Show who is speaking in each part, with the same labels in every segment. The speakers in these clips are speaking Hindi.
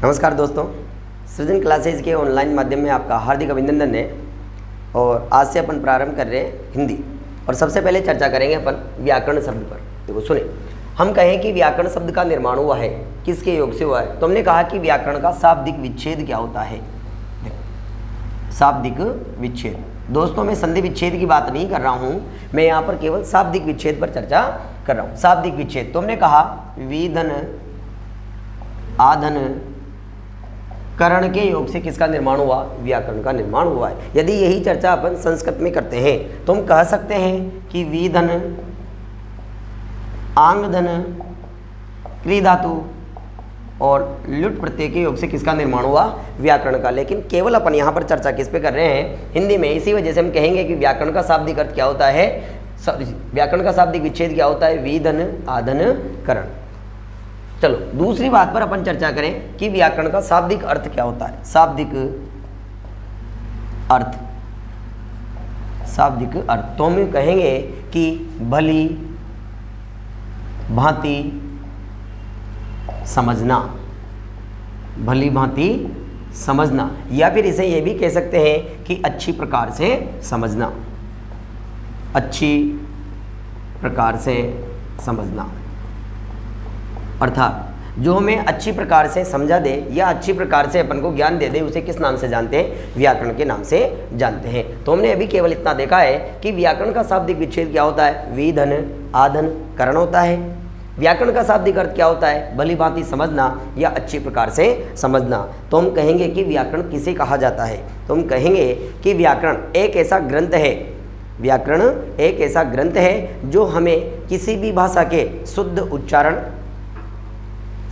Speaker 1: नमस्कार दोस्तों, सृजन क्लासेज के ऑनलाइन माध्यम में आपका हार्दिक अभिनंदन है। और आज से अपन प्रारंभ कर रहे हैं हिंदी। और सबसे पहले चर्चा करेंगे अपन व्याकरण शब्द पर। देखो सुने, हम कहें कि व्याकरण शब्द का निर्माण हुआ है, किसके योग से हुआ है? तो हमने कहा कि व्याकरण का शाब्दिक विच्छेद क्या होता है। शाब्दिक विच्छेद, दोस्तों मैं संधि विच्छेद की बात नहीं कर रहा हूँ, मैं यहाँ पर केवल शाब्दिक विच्छेद पर चर्चा कर रहा हूँ। शाब्दिक विच्छेद तो हमने कहा विधन आधन करण के योग से किसका निर्माण हुआ? व्याकरण का निर्माण हुआ है। यदि यही चर्चा अपन संस्कृत में करते हैं तो हम कह सकते हैं कि विधन आंगधन क्री धातु और लुट प्रत्यय के योग से किसका निर्माण हुआ? व्याकरण का। लेकिन केवल अपन यहाँ पर चर्चा किस पे कर रहे हैं? हिंदी में। इसी वजह से हम कहेंगे कि व्याकरण का शाब्दिक अर्थ क्या होता है, व्याकरण का शाब्दिक विच्छेद क्या होता है? विधन आधन करण। चलो दूसरी बात पर अपन चर्चा करें कि व्याकरण का शाब्दिक अर्थ क्या होता है। शाब्दिक अर्थ, शाब्दिक अर्थ तो हम कहेंगे कि भली भांति समझना, भली भांति समझना, या फिर इसे ये भी कह सकते हैं कि अच्छी प्रकार से समझना, अच्छी प्रकार से समझना। अर्थात जो हमें अच्छी प्रकार से समझा दे या अच्छी प्रकार से अपन को ज्ञान दे दे, उसे किस नाम से जानते हैं? व्याकरण के नाम से जानते हैं। तो हमने अभी केवल इतना देखा है कि व्याकरण का शाब्दिक विच्छेद क्या होता है? विधन आधन करण होता है। व्याकरण का शाब्दिक अर्थ क्या होता है? भली भांति समझना या अच्छी प्रकार से समझना। तो हम कहेंगे कि व्याकरण किसे कहा जाता है? तो हम कहेंगे कि व्याकरण एक ऐसा ग्रंथ है, व्याकरण एक ऐसा ग्रंथ है जो हमें किसी भी भाषा के शुद्ध उच्चारण,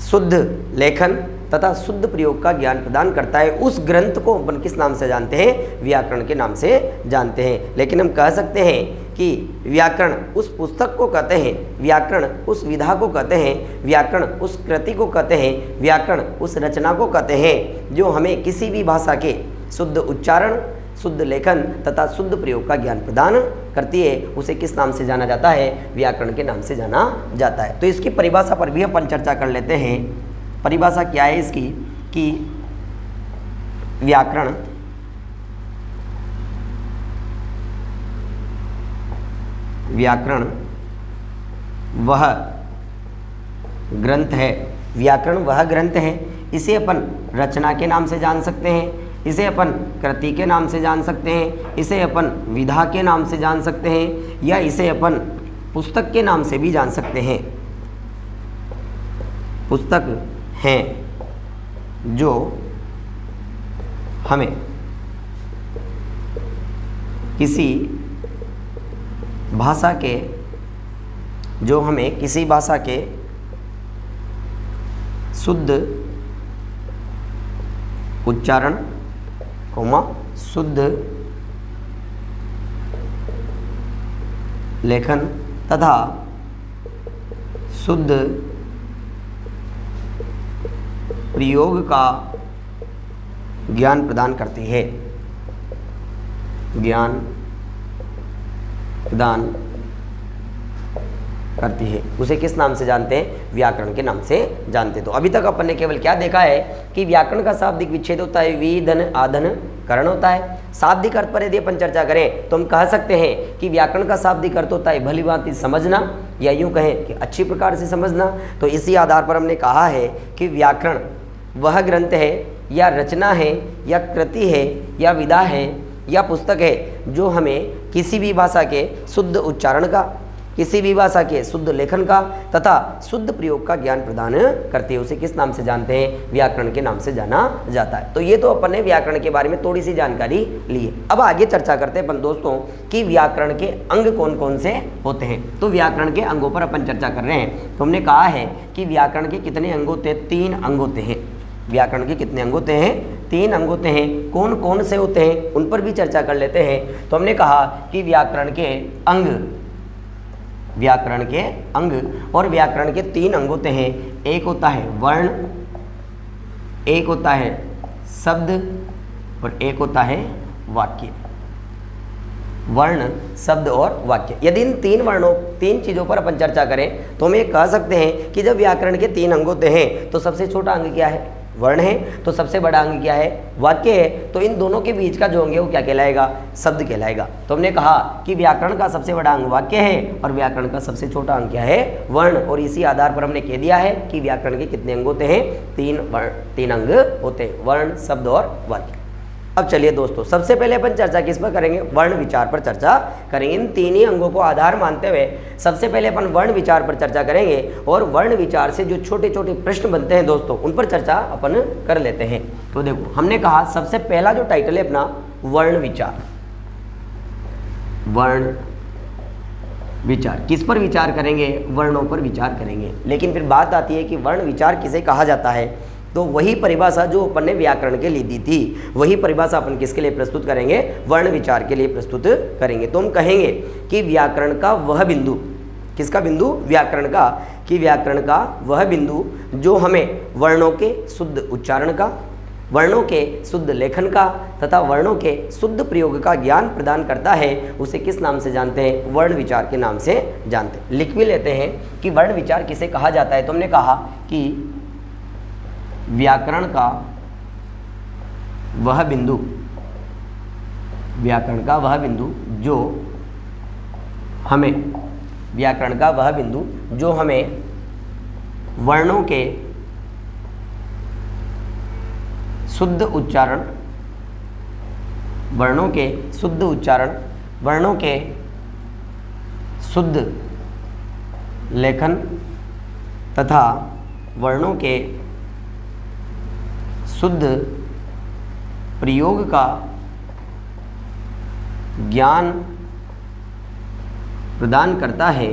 Speaker 1: शुद्ध लेखन तथा शुद्ध प्रयोग का ज्ञान प्रदान करता है। उस ग्रंथ को अपन किस नाम से जानते हैं? व्याकरण के नाम से जानते हैं। लेकिन हम कह सकते हैं कि व्याकरण उस पुस्तक को कहते हैं, व्याकरण उस विधा को कहते हैं, व्याकरण उस कृति को कहते हैं, व्याकरण उस रचना को कहते हैं जो हमें किसी भी भाषा के शुद्ध उच्चारण, शुद्ध लेखन तथा शुद्ध प्रयोग का ज्ञान प्रदान करती है। उसे किस नाम से जाना जाता है? व्याकरण के नाम से जाना जाता है। तो इसकी परिभाषा पर भी अपन चर्चा कर लेते हैं। परिभाषा क्या है इसकी कि व्याकरण वह ग्रंथ है, व्याकरण वह ग्रंथ है। इसे अपन रचना के नाम से जान सकते हैं, इसे अपन कृति के नाम से जान सकते हैं, इसे अपन विधा के नाम से जान सकते हैं, या इसे अपन पुस्तक के नाम से भी जान सकते हैं। पुस्तक हैं जो हमें किसी भाषा के, जो हमें किसी भाषा के शुद्ध उच्चारण, शुद्ध लेखन तथा शुद्ध प्रयोग का ज्ञान प्रदान करती है, ज्ञान प्रदान करती है। उसे किस नाम से जानते हैं? व्याकरण के नाम से जानते हैं। तो अभी तक अपन ने केवल क्या देखा है कि व्याकरण का शाब्दिक विच्छेद होता है विधन आधन करण होता है। शाब्दिक अर्थ पर यदि अपन चर्चा करें तो हम कह सकते हैं कि व्याकरण का शाब्दिक अर्थ होता है भली भांति समझना, या यूँ कहें कि अच्छी प्रकार से समझना। तो इसी आधार पर हमने कहा है कि व्याकरण वह ग्रंथ है या रचना है या कृति है या विधा है या पुस्तक है जो हमें किसी भी भाषा के शुद्ध उच्चारण का, किसी भी भाषा के शुद्ध लेखन का तथा शुद्ध प्रयोग का ज्ञान प्रदान करते हैं। उसे किस नाम से जानते हैं? व्याकरण के नाम से जाना जाता है। तो ये तो अपन ने व्याकरण के बारे में थोड़ी सी जानकारी ली है। अब आगे चर्चा करते हैं अपन दोस्तों कि व्याकरण के अंग कौन कौन से होते हैं। तो व्याकरण के अंगों पर अपन चर्चा कर रहे हैं। तो हमने कहा है कि व्याकरण के कितने अंग होते हैं? 3 अंग होते हैं। व्याकरण के कितने अंग होते हैं? 3 अंग होते हैं। कौन कौन से होते हैं उन पर भी चर्चा कर लेते हैं। तो हमने कहा कि व्याकरण के अंग, व्याकरण के अंग, और व्याकरण के 3 अंग होते हैं। एक होता है वर्ण, एक होता है शब्द और एक होता है वाक्य। वर्ण, शब्द और वाक्य। यदि इन 3 चीज़ों पर अपन चर्चा करें तो हम ये कह सकते हैं कि जब व्याकरण के 3 अंग होते हैं तो सबसे छोटा अंग क्या है? वर्ण है, तो सबसे बड़ा अंग क्या है? वाक्य है। तो इन दोनों के बीच का जो अंग है वो क्या कहलाएगा? शब्द कहलाएगा। तो हमने कहा कि व्याकरण का सबसे बड़ा अंग वाक्य है और व्याकरण का सबसे छोटा अंग क्या है? वर्ण। और इसी आधार पर हमने कह दिया है कि व्याकरण के कितने अंग होते हैं? 3 अंग होते हैं, वर्ण, शब्द और वाक्य। अब चलिए दोस्तों, सबसे पहले अपन चर्चा किस पर करेंगे? वर्ण विचार पर चर्चा करेंगे। इन 3 ही अंगों को आधार मानते हुए सबसे पहले अपन वर्ण विचार पर चर्चा करेंगे और वर्ण विचार से जो छोटे छोटे प्रश्न बनते हैं दोस्तों, उन पर चर्चा अपन कर लेते हैं। तो देखो, हमने कहा सबसे पहला जो टाइटल है अपना वर्ण विचार। वर्ण विचार किस पर विचार करेंगे? वर्णों पर विचार करेंगे। लेकिन फिर बात आती है कि वर्ण विचार किसे कहा जाता है? तो वही परिभाषा जो अपन ने व्याकरण के लिए दी थी, वही परिभाषा अपन किसके लिए प्रस्तुत करेंगे? वर्ण विचार के लिए प्रस्तुत करेंगे। तो हम कहेंगे कि व्याकरण का वह बिंदु, किसका बिंदु? व्याकरण का, कि व्याकरण का वह बिंदु जो हमें वर्णों के शुद्ध उच्चारण का, वर्णों के शुद्ध लेखन का तथा वर्णों के शुद्ध प्रयोग का ज्ञान प्रदान करता है, उसे किस नाम से जानते हैं? वर्ण विचार के नाम से जानते हैं। लिख भी लेते हैं कि वर्ण विचार किसे कहा जाता है। तो हमने कहा कि व्याकरण का वह बिंदु, व्याकरण का वह बिंदु जो हमें, व्याकरण का वह बिंदु जो हमें वर्णों के शुद्ध उच्चारण, वर्णों के शुद्ध उच्चारण, वर्णों के शुद्ध लेखन तथा वर्णों के शुद्ध प्रयोग का ज्ञान प्रदान करता है,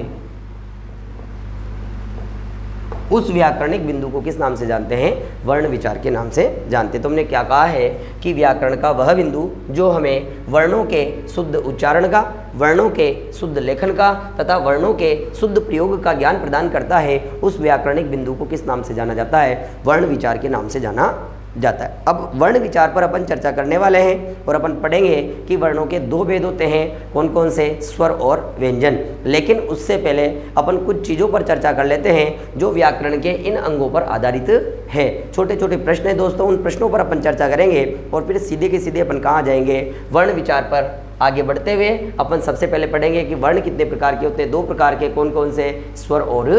Speaker 1: उस व्याकरणिक बिंदु को किस नाम से जानते हैं? वर्ण विचार के नाम से जानते हैं। तो हमने क्या कहा है कि व्याकरण का वह बिंदु जो हमें वर्णों के शुद्ध उच्चारण का, वर्णों के शुद्ध लेखन का तथा वर्णों के शुद्ध प्रयोग का ज्ञान प्रदान करता है, उस व्याकरणिक बिंदु को किस नाम से जाना जाता है? वर्ण विचार के नाम से जाना जाता है। अब वर्ण विचार पर अपन चर्चा करने वाले हैं और अपन पढ़ेंगे कि वर्णों के 2 भेद होते हैं, कौन कौन से? स्वर और व्यंजन। लेकिन उससे पहले अपन कुछ चीज़ों पर चर्चा कर लेते हैं जो व्याकरण के इन अंगों पर आधारित है। छोटे छोटे प्रश्न हैं दोस्तों, उन प्रश्नों पर अपन चर्चा करेंगे और फिर सीधे के सीधे अपन कहाँ जाएंगे? वर्ण विचार पर आगे बढ़ते हुए अपन सबसे पहले पढ़ेंगे कि वर्ण कितने प्रकार के होते हैं? 2 प्रकार के, कौन कौन से? स्वर और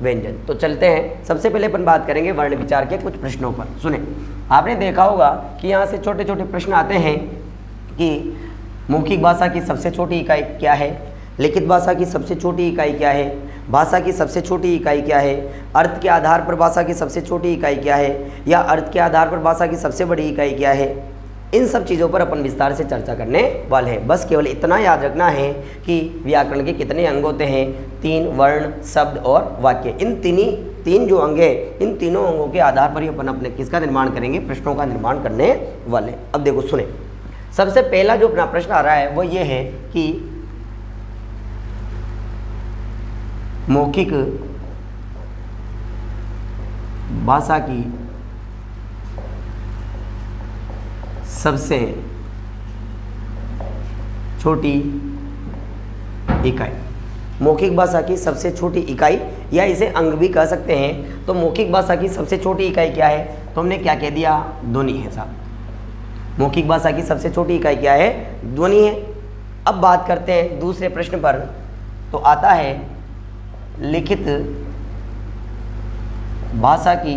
Speaker 1: व्यंजन। तो चलते हैं, सबसे पहले अपन बात करेंगे वर्ण विचार के कुछ प्रश्नों पर। सुने, आपने देखा होगा कि यहाँ से छोटे छोटे प्रश्न आते हैं कि मौखिक भाषा की सबसे छोटी इकाई क्या है? लिखित भाषा की सबसे छोटी इकाई क्या है? भाषा की सबसे छोटी इकाई क्या है? अर्थ के आधार पर भाषा की सबसे छोटी इकाई क्या है? या अर्थ के आधार पर भाषा की सबसे बड़ी इकाई क्या है? इन सब चीज़ों पर अपन विस्तार से चर्चा करने वाले हैं। बस केवल इतना याद रखना है कि व्याकरण के कितने अंग होते हैं? 3, वर्ण, शब्द और वाक्य। इन 3 जो अंग है, इन तीनों अंगों के आधार पर ही अपन अपने किसका निर्माण करेंगे? प्रश्नों का निर्माण करने वाले। अब देखो सुने, सबसे पहला जो अपना प्रश्न आ रहा है वो ये है कि मौखिक भाषा की सबसे छोटी इकाई, मौखिक भाषा की सबसे छोटी इकाई या इसे अंग भी कह सकते हैं। तो मौखिक भाषा की सबसे छोटी इकाई क्या है? तो हमने क्या कह दिया? ध्वनि है साहब। मौखिक भाषा की सबसे छोटी इकाई क्या है? ध्वनि है। अब बात करते हैं दूसरे प्रश्न पर। तो आता है लिखित भाषा की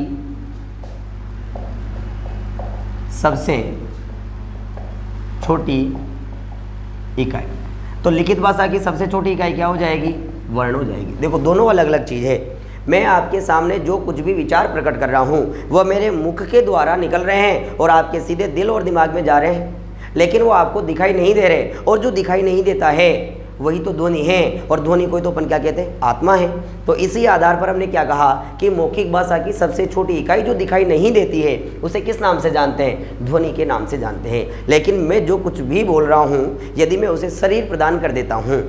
Speaker 1: सबसे छोटी इकाई। तो लिखित भाषा की सबसे छोटी इकाई क्या हो जाएगी? वर्ण हो जाएगी। देखो, दोनों अलग अलग चीज़ है। मैं आपके सामने जो कुछ भी विचार प्रकट कर रहा हूँ वह मेरे मुख के द्वारा निकल रहे हैं और आपके सीधे दिल और दिमाग में जा रहे हैं, लेकिन वो आपको दिखाई नहीं दे रहे। और जो दिखाई नहीं देता है वही तो ध्वनि है, और ध्वनि को तो अपन क्या कहते हैं? आत्मा है। तो इसी आधार पर हमने क्या कहा कि मौखिक भाषा की सबसे छोटी इकाई जो दिखाई नहीं देती है उसे किस नाम से जानते हैं? ध्वनि के नाम से जानते हैं। लेकिन मैं जो कुछ भी बोल रहा हूँ, यदि मैं उसे शरीर प्रदान कर देता हूँ,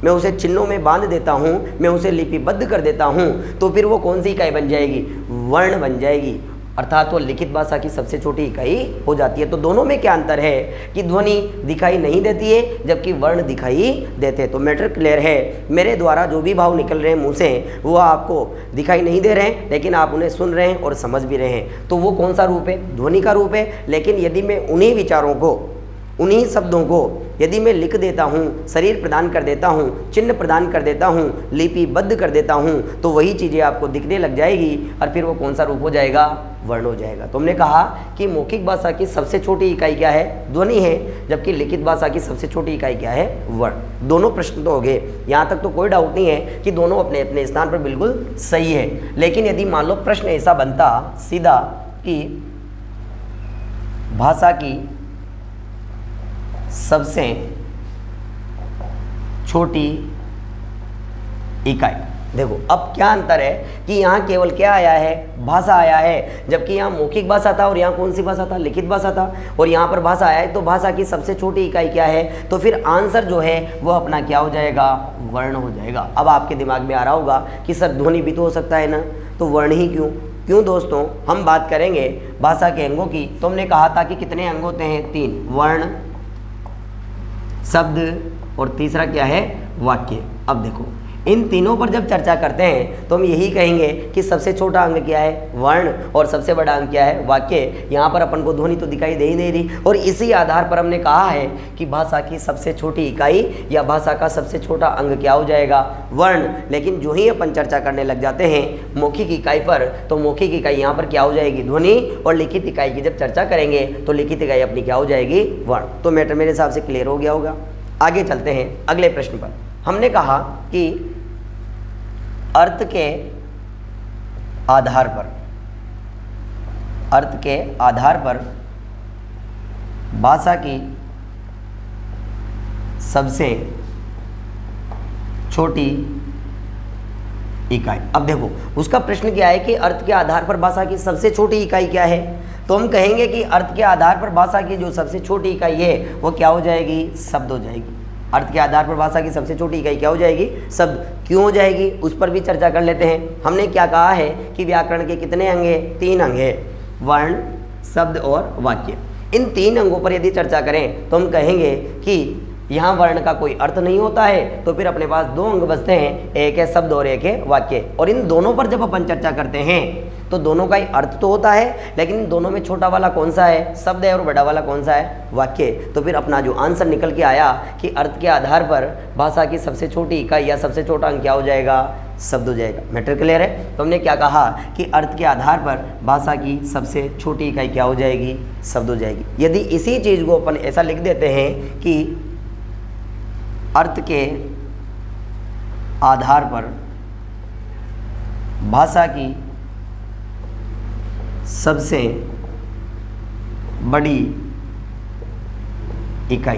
Speaker 1: मैं उसे चिन्हों में बांध देता हूँ, मैं उसे लिपिबद्ध कर देता हूँ, तो फिर वो कौन सी इकाई बन जाएगी? वर्ण बन जाएगी। अर्थात वो लिखित भाषा की सबसे छोटी इकाई हो जाती है। तो दोनों में क्या अंतर है कि ध्वनि दिखाई नहीं देती है जबकि वर्ण दिखाई देते हैं। तो मैटर क्लियर है, मेरे द्वारा जो भी भाव निकल रहे हैं मुंह से वो आपको दिखाई नहीं दे रहे हैं, लेकिन आप उन्हें सुन रहे हैं और समझ भी रहे हैं। तो वो कौन सा रूप है? ध्वनि का रूप है। लेकिन यदि मैं उन्हीं विचारों को, उन्हीं शब्दों को यदि मैं लिख देता हूँ, शरीर प्रदान कर देता हूँ, चिन्ह प्रदान कर देता हूँ, लिपिबद्ध कर देता हूँ, तो वही चीज़ें आपको दिखने लग जाएगी और फिर वो कौन सा रूप हो जाएगा? वर्ण हो जाएगा। तो हमने कहा कि मौखिक भाषा की सबसे छोटी इकाई क्या है? ध्वनि है, जबकि लिखित भाषा की सबसे छोटी इकाई क्या है? वर्ण। दोनों प्रश्न तो हो गए, यहाँ तक तो कोई डाउट नहीं है कि दोनों अपने अपने स्थान पर बिल्कुल सही है। लेकिन यदि मान लो प्रश्न ऐसा बनता सीधा कि भाषा की सबसे छोटी इकाई, देखो अब क्या अंतर है कि यहाँ केवल क्या आया है? भाषा आया है, जबकि यहाँ मौखिक भाषा था और यहाँ कौन सी भाषा था? लिखित भाषा था। और यहाँ पर भाषा आया है, तो भाषा की सबसे छोटी इकाई क्या है? तो फिर आंसर जो है वो अपना क्या हो जाएगा? वर्ण हो जाएगा। अब आपके दिमाग में आ रहा होगा कि सर ध्वनि भी तो हो सकता है ना, तो वर्ण ही क्यों? क्यों दोस्तों, हम बात करेंगे भाषा के अंगों की, तो हमने कहा था कि कितने अंग होते हैं? 3, वर्ण, शब्द और तीसरा क्या है? वाक्य। अब देखो इन तीनों पर जब चर्चा करते हैं तो हम यही कहेंगे कि सबसे छोटा अंग क्या है? वर्ण, और सबसे बड़ा अंग क्या है? वाक्य। यहाँ पर अपन को ध्वनि तो दिखाई दे ही नहीं रही, और इसी आधार पर हमने कहा है कि भाषा की सबसे छोटी इकाई या भाषा का सबसे छोटा अंग क्या हो जाएगा? वर्ण। लेकिन जो ही अपन चर्चा करने लग जाते हैं मौखिक इकाई पर, तो मौखिक इकाई यहाँ पर क्या हो जाएगी? ध्वनि। और लिखित इकाई की जब चर्चा करेंगे तो लिखित इकाई अपनी क्या हो जाएगी? वर्ण। तो मैटर मेरे हिसाब से क्लियर हो गया होगा। आगे चलते हैं अगले प्रश्न पर। हमने कहा कि अर्थ के आधार पर, अर्थ के आधार पर भाषा की सबसे छोटी इकाई। अब देखो उसका प्रश्न क्या है कि अर्थ के आधार पर भाषा की सबसे छोटी इकाई क्या है? तो हम कहेंगे कि अर्थ के आधार पर भाषा की जो सबसे छोटी इकाई है वो क्या हो जाएगी? शब्द हो जाएगी। अर्थ के आधार पर भाषा की सबसे छोटी इकाई क्या हो जाएगी? शब्द। क्यों हो जाएगी उस पर भी चर्चा कर लेते हैं। हमने क्या कहा है कि व्याकरण के कितने अंग हैं? 3 अंग हैं, वर्ण, शब्द और वाक्य। इन 3 अंगों पर यदि चर्चा करें तो हम कहेंगे कि यहाँ वर्ण का कोई अर्थ नहीं होता है, तो फिर अपने पास 2 अंग बचते हैं, एक है शब्द और एक है वाक्य। और इन दोनों पर जब अपन चर्चा करते हैं तो दोनों का ही अर्थ तो होता है, लेकिन इन दोनों में छोटा वाला कौन सा है? शब्द है, और बड़ा वाला कौन सा है? वाक्य। तो फिर अपना जो आंसर निकल के आया कि अर्थ के आधार पर भाषा की सबसे छोटी इकाई या सबसे छोटा अंग क्या हो जाएगा? शब्द हो जाएगा। मैटर क्लियर है? तो हमने क्या कहा कि अर्थ के आधार पर भाषा की सबसे छोटी इकाई क्या हो जाएगी? शब्द हो जाएगी। यदि इसी चीज़ को अपन ऐसा लिख देते हैं कि अर्थ के आधार पर भाषा की सबसे बड़ी इकाई,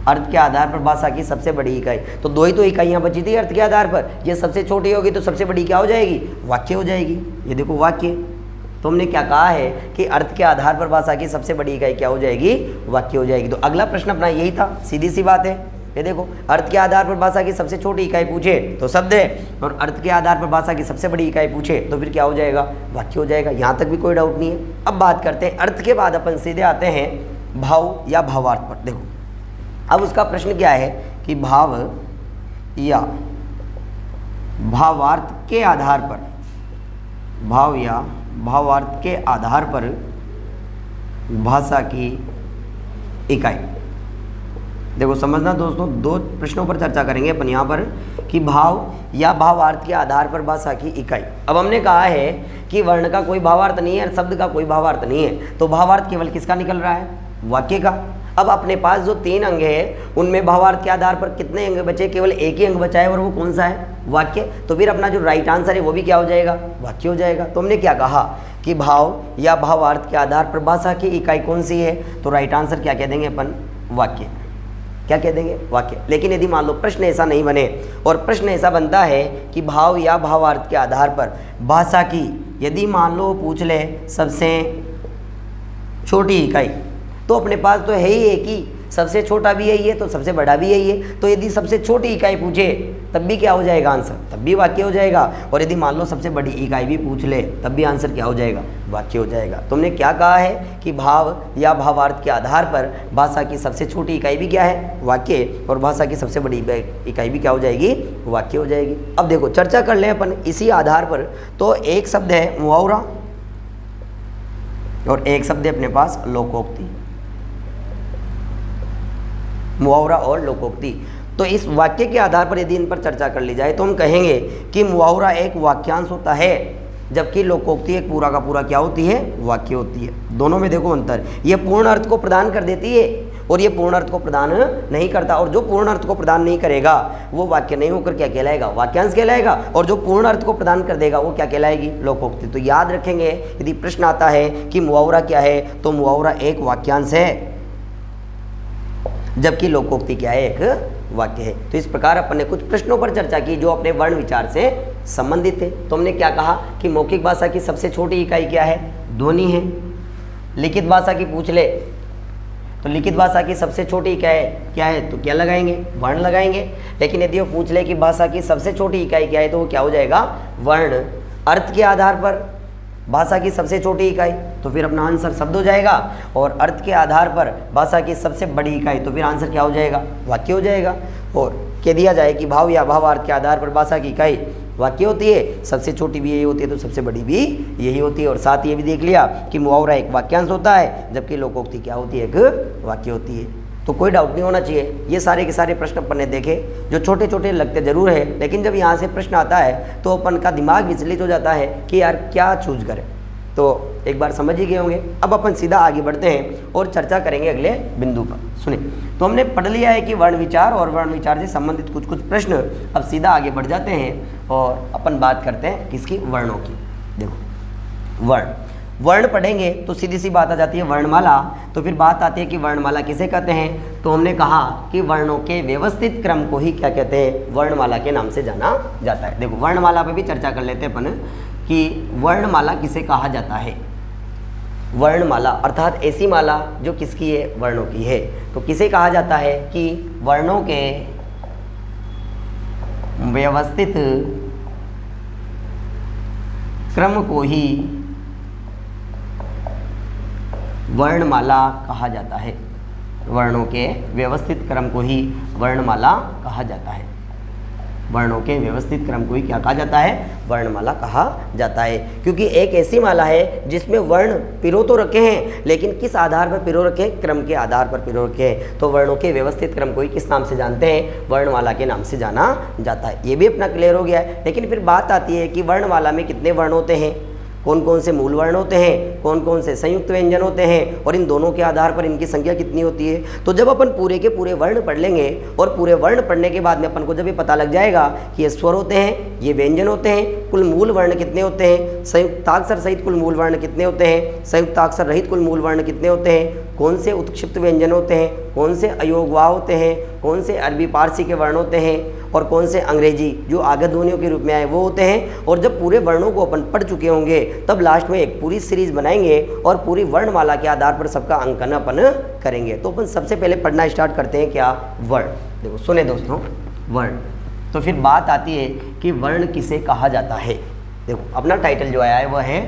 Speaker 1: अर्थ के आधार पर भाषा की सबसे बड़ी इकाई, तो 2 ही तो इकाइयाँ बची थी अर्थ के आधार पर। ये सबसे छोटी होगी तो सबसे बड़ी क्या हो जाएगी? वाक्य हो जाएगी। ये देखो वाक्य। तो हमने क्या कहा है कि अर्थ के आधार पर भाषा की सबसे बड़ी इकाई क्या हो जाएगी? वाक्य हो जाएगी। तो अगला प्रश्न अपना यही था, सीधी सी बात है। ये देखो अर्थ के आधार पर भाषा की सबसे छोटी इकाई पूछे तो शब्द है, और अर्थ के आधार पर भाषा की सबसे बड़ी इकाई पूछे तो फिर क्या हो जाएगा? वाक्य हो जाएगा। यहाँ तक भी कोई डाउट नहीं है। अब बात करते हैं अर्थ के बाद अपन सीधे आते हैं भाव या भावार्थ पर। देखो अब उसका प्रश्न क्या है कि भाव या भावार्थ के आधार पर, भाव या भावार्थ के आधार पर भाषा की इकाई। देखो समझना दोस्तों, 2 प्रश्नों पर चर्चा करेंगे अपन यहाँ पर कि भाव या भावार्थ के आधार पर भाषा की इकाई। अब हमने कहा है कि वर्ण का कोई भावार्थ नहीं है और शब्द का कोई भावार्थ नहीं है, तो भावार्थ केवल किसका निकल रहा है? वाक्य का। अब अपने पास जो 3 अंग है उनमें भावार्थ के आधार पर कितने अंग बचे? केवल एक ही अंग बचा है, और वो कौन सा है? वाक्य। तो फिर अपना जो राइट आंसर है वो भी क्या हो जाएगा? वाक्य हो जाएगा। तो हमने क्या कहा कि भाव या भावार्थ के आधार पर भाषा की इकाई कौन सी है? तो राइट आंसर क्या कह देंगे अपन? वाक्य। क्या कह देंगे? वाक्य। लेकिन यदि मान लो प्रश्न ऐसा नहीं बने और प्रश्न ऐसा बनता है कि भाव या भावार्थ के आधार पर भाषा की, यदि मान लो पूछ ले सबसे छोटी इकाई, तो अपने पास तो है ही एक ही, सबसे छोटा भी यही है तो सबसे बड़ा भी यही है। तो यदि सबसे छोटी इकाई पूछे तब भी क्या हो जाएगा आंसर, तब भी वाक्य हो जाएगा। और यदि मान लो सबसे बड़ी इकाई भी पूछ ले तब भी आंसर क्या हो जाएगा, वाक्य हो जाएगा। तुमने क्या कहा है कि भाव या भावार्थ के आधार पर भाषा की सबसे छोटी इकाई भी क्या है, वाक्य, और भाषा की सबसे बड़ी इकाई भी क्या हो जाएगी, वाक्य हो जाएगी। अब देखो चर्चा कर लें अपन इसी आधार पर। तो एक शब्द है मुहावरा और एक शब्द है अपने पास लोकोक्ति, मुहावरा और लोकोक्ति। तो इस वाक्य के आधार पर यदि इन पर चर्चा कर ली जाए तो हम कहेंगे कि मुहावरा एक वाक्यांश होता है, जबकि लोकोक्ति एक पूरा का पूरा क्या होती है, वाक्य होती है। दोनों में देखो अंतर, ये पूर्ण अर्थ को प्रदान कर देती है और ये पूर्ण अर्थ को प्रदान नहीं करता। और जो पूर्ण अर्थ को प्रदान नहीं करेगा वो वाक्य नहीं होकर क्या कहलाएगा, वाक्यांश कहलाएगा। और जो पूर्ण अर्थ को प्रदान कर देगा वो क्या कहलाएगी, लोकोक्ति। तो याद रखेंगे यदि प्रश्न आता है कि मुहावरा क्या है, तो मुहावरा एक वाक्यांश है, जबकि लोकोक्ति क्या है, एक वाक्य है। तो इस प्रकार अपन ने कुछ प्रश्नों पर चर्चा की जो अपने वर्ण विचार से संबंधित है। तो हमने क्या कहा कि मौखिक भाषा की सबसे छोटी इकाई क्या है, ध्वनि है। लिखित भाषा की पूछ ले तो लिखित भाषा की सबसे छोटी इकाई क्या है, तो क्या लगाएंगे, वर्ण लगाएंगे। लेकिन यदि वो पूछ ले कि भाषा की सबसे छोटी इकाई क्या है, तो वो क्या हो जाएगा, वर्ण। अर्थ के आधार पर भाषा की सबसे छोटी इकाई, तो फिर अपना आंसर शब्द हो जाएगा। और अर्थ के आधार पर भाषा की सबसे बड़ी इकाई, तो फिर आंसर क्या हो जाएगा, वाक्य हो जाएगा। और कह दिया जाए कि भाव या भावार्थ के आधार पर भाषा की इकाई वाक्य होती है, सबसे छोटी भी यही होती है तो सबसे बड़ी भी यही होती है। और साथ ये भी देख लिया कि मुहावरा एक वाक्यांश होता है, जबकि लोकोक्ति क्या होती है, एक वाक्य होती है। तो कोई डाउट नहीं होना चाहिए। ये सारे के सारे प्रश्न अपन ने देखे, जो छोटे छोटे लगते जरूर है, लेकिन जब यहाँ से प्रश्न आता है तो अपन का दिमाग विचलित हो जाता है कि यार क्या चूज करें। तो एक बार समझ ही गए होंगे। अब अपन सीधा आगे बढ़ते हैं और चर्चा करेंगे अगले बिंदु पर। सुने, तो हमने पढ़ लिया है कि वर्ण विचार और वर्ण विचार से संबंधित कुछ कुछ प्रश्न। अब सीधा आगे बढ़ जाते हैं और अपन बात करते हैं किसकी, वर्णों की। देखो वर्ण पढ़ेंगे तो सीधी सी बात आ जाती है वर्णमाला। तो फिर बात आती है कि वर्णमाला किसे कहते हैं। तो हमने कहा कि वर्णों के व्यवस्थित क्रम को ही क्या कहते हैं, वर्णमाला के नाम से जाना जाता है। देखो वर्णमाला पे भी चर्चा कर लेते हैं अपन कि वर्णमाला किसे कहा जाता है। वर्णमाला अर्थात ऐसी माला जो किसकी है, वर्णों की है। तो किसे कहा जाता है कि वर्णों के व्यवस्थित क्रम को ही वर्णमाला कहा जाता है। वर्णों के व्यवस्थित क्रम को ही वर्णमाला कहा जाता है। वर्णों के व्यवस्थित क्रम को ही क्या कहा जाता है, वर्णमाला कहा जाता है। क्योंकि एक ऐसी माला है जिसमें वर्ण पिरो तो रखे हैं, लेकिन किस आधार पर पिरो रखे, क्रम के आधार पर पिरो रखे हैं। तो वर्णों के व्यवस्थित क्रम को ही किस नाम से जानते हैं, वर्णमाला के नाम से जाना जाता है। ये भी अपना क्लियर हो गया है। लेकिन फिर बात आती है कि वर्णमाला में कितने वर्ण होते हैं, कौन कौन से मूल वर्ण होते हैं, कौन कौन से संयुक्त व्यंजन होते हैं, और इन दोनों के आधार पर इनकी संख्या कितनी होती है। तो जब अपन पूरे के पूरे वर्ण पढ़ लेंगे और पूरे वर्ण पढ़ने के बाद में अपन को जब ये पता लग जाएगा कि ये स्वर होते हैं, ये व्यंजन होते हैं, कुल मूल वर्ण कितने होते हैं, संयुक्ताक्षर सहित कुल मूल वर्ण कितने होते हैं, संयुक्ताक्षर रहित कुल मूल वर्ण कितने होते हैं, कौन से उत्क्षिप्त व्यंजन होते हैं, कौन से अयोगवा होते हैं, कौन से अरबी पारसी के वर्ण होते हैं, और कौन से अंग्रेजी जो आगत ध्वनियों के रूप में आए वो होते हैं। और जब पूरे वर्णों को अपन पढ़ चुके होंगे तब लास्ट में एक पूरी सीरीज बनाएंगे और पूरी वर्णमाला के आधार पर सबका अंकन अपन करेंगे। तो अपन सबसे पहले पढ़ना स्टार्ट करते हैं क्या, वर्ण। देखो सुने दोस्तों, वर्ण। तो फिर बात आती है कि वर्ण किसे कहा जाता है। देखो अपना टाइटल जो आया है वह है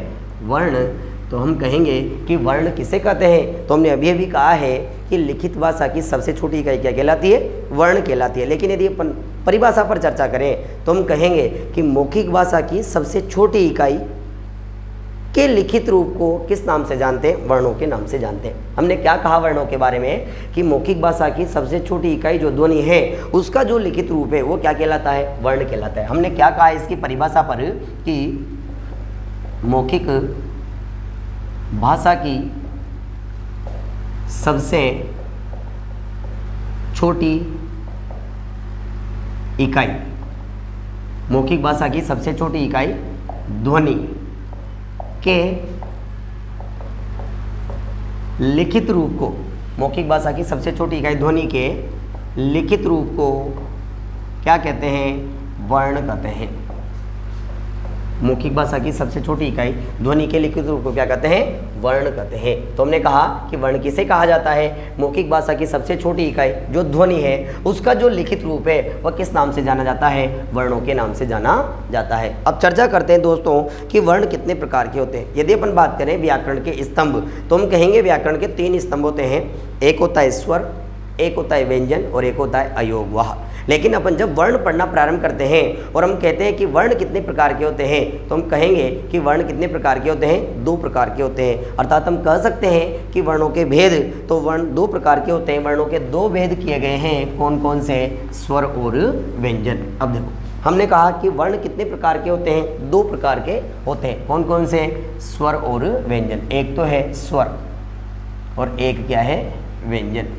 Speaker 1: वर्ण। तो हम कहेंगे कि वर्ण किसे कहते हैं। तो हमने अभी अभी कहा है कि लिखित भाषा की सबसे छोटी इकाई क्या कहलाती है, वर्ण कहलाती है। लेकिन यदि अपन परिभाषा पर चर्चा करें तो हम कहेंगे कि मौखिक भाषा की सबसे छोटी इकाई के लिखित रूप को किस नाम से जानते हैं, वर्णों के नाम से जानते हैं। हमने क्या कहा वर्णों के बारे में कि मौखिक भाषा की सबसे छोटी इकाई जो ध्वनि है उसका जो लिखित रूप है वो क्या कहलाता है, वर्ण कहलाता है। हमने क्या कहा इसकी परिभाषा पर कि मौखिक भाषा की सबसे छोटी इकाई, मौखिक भाषा की सबसे छोटी इकाई ध्वनि के लिखित रूप को, मौखिक भाषा की सबसे छोटी इकाई ध्वनि के लिखित रूप को क्या कहते हैं, वर्ण कहते हैं। मौखिक भाषा की सबसे छोटी इकाई ध्वनि के लिखित रूप को क्या कहते हैं? वर्ण कहते हैं। तो हमने कहा कि वर्ण किसे कहा जाता है? मौखिक भाषा की सबसे छोटी इकाई जो ध्वनि है उसका जो लिखित रूप है वह किस नाम से जाना जाता है? वर्णों के नाम से जाना जाता है। अब चर्चा करते हैं दोस्तों कि वर्ण कितने प्रकार के होते हैं। यदि अपन बात करें व्याकरण के स्तंभ तो हम कहेंगे व्याकरण के 3 स्तंभ होते हैं। एक होता है स्वर, एक होता है व्यंजन और एक होता है अयोगवाह। लेकिन अपन जब वर्ण पढ़ना प्रारंभ करते हैं और हम कहते हैं कि वर्ण कितने प्रकार के होते हैं तो हम कहेंगे कि वर्ण कितने प्रकार के होते हैं? 2 प्रकार के होते हैं। अर्थात हम कह सकते हैं कि वर्णों के भेद तो वर्ण 2 प्रकार के होते हैं। वर्णों के 2 भेद किए गए हैं। कौन कौन से? स्वर और व्यंजन। अब देखो हमने कहा कि वर्ण कितने प्रकार के होते हैं? 2 प्रकार के होते हैं। कौन कौन से? स्वर और व्यंजन। एक तो है स्वर और एक क्या है? व्यंजन।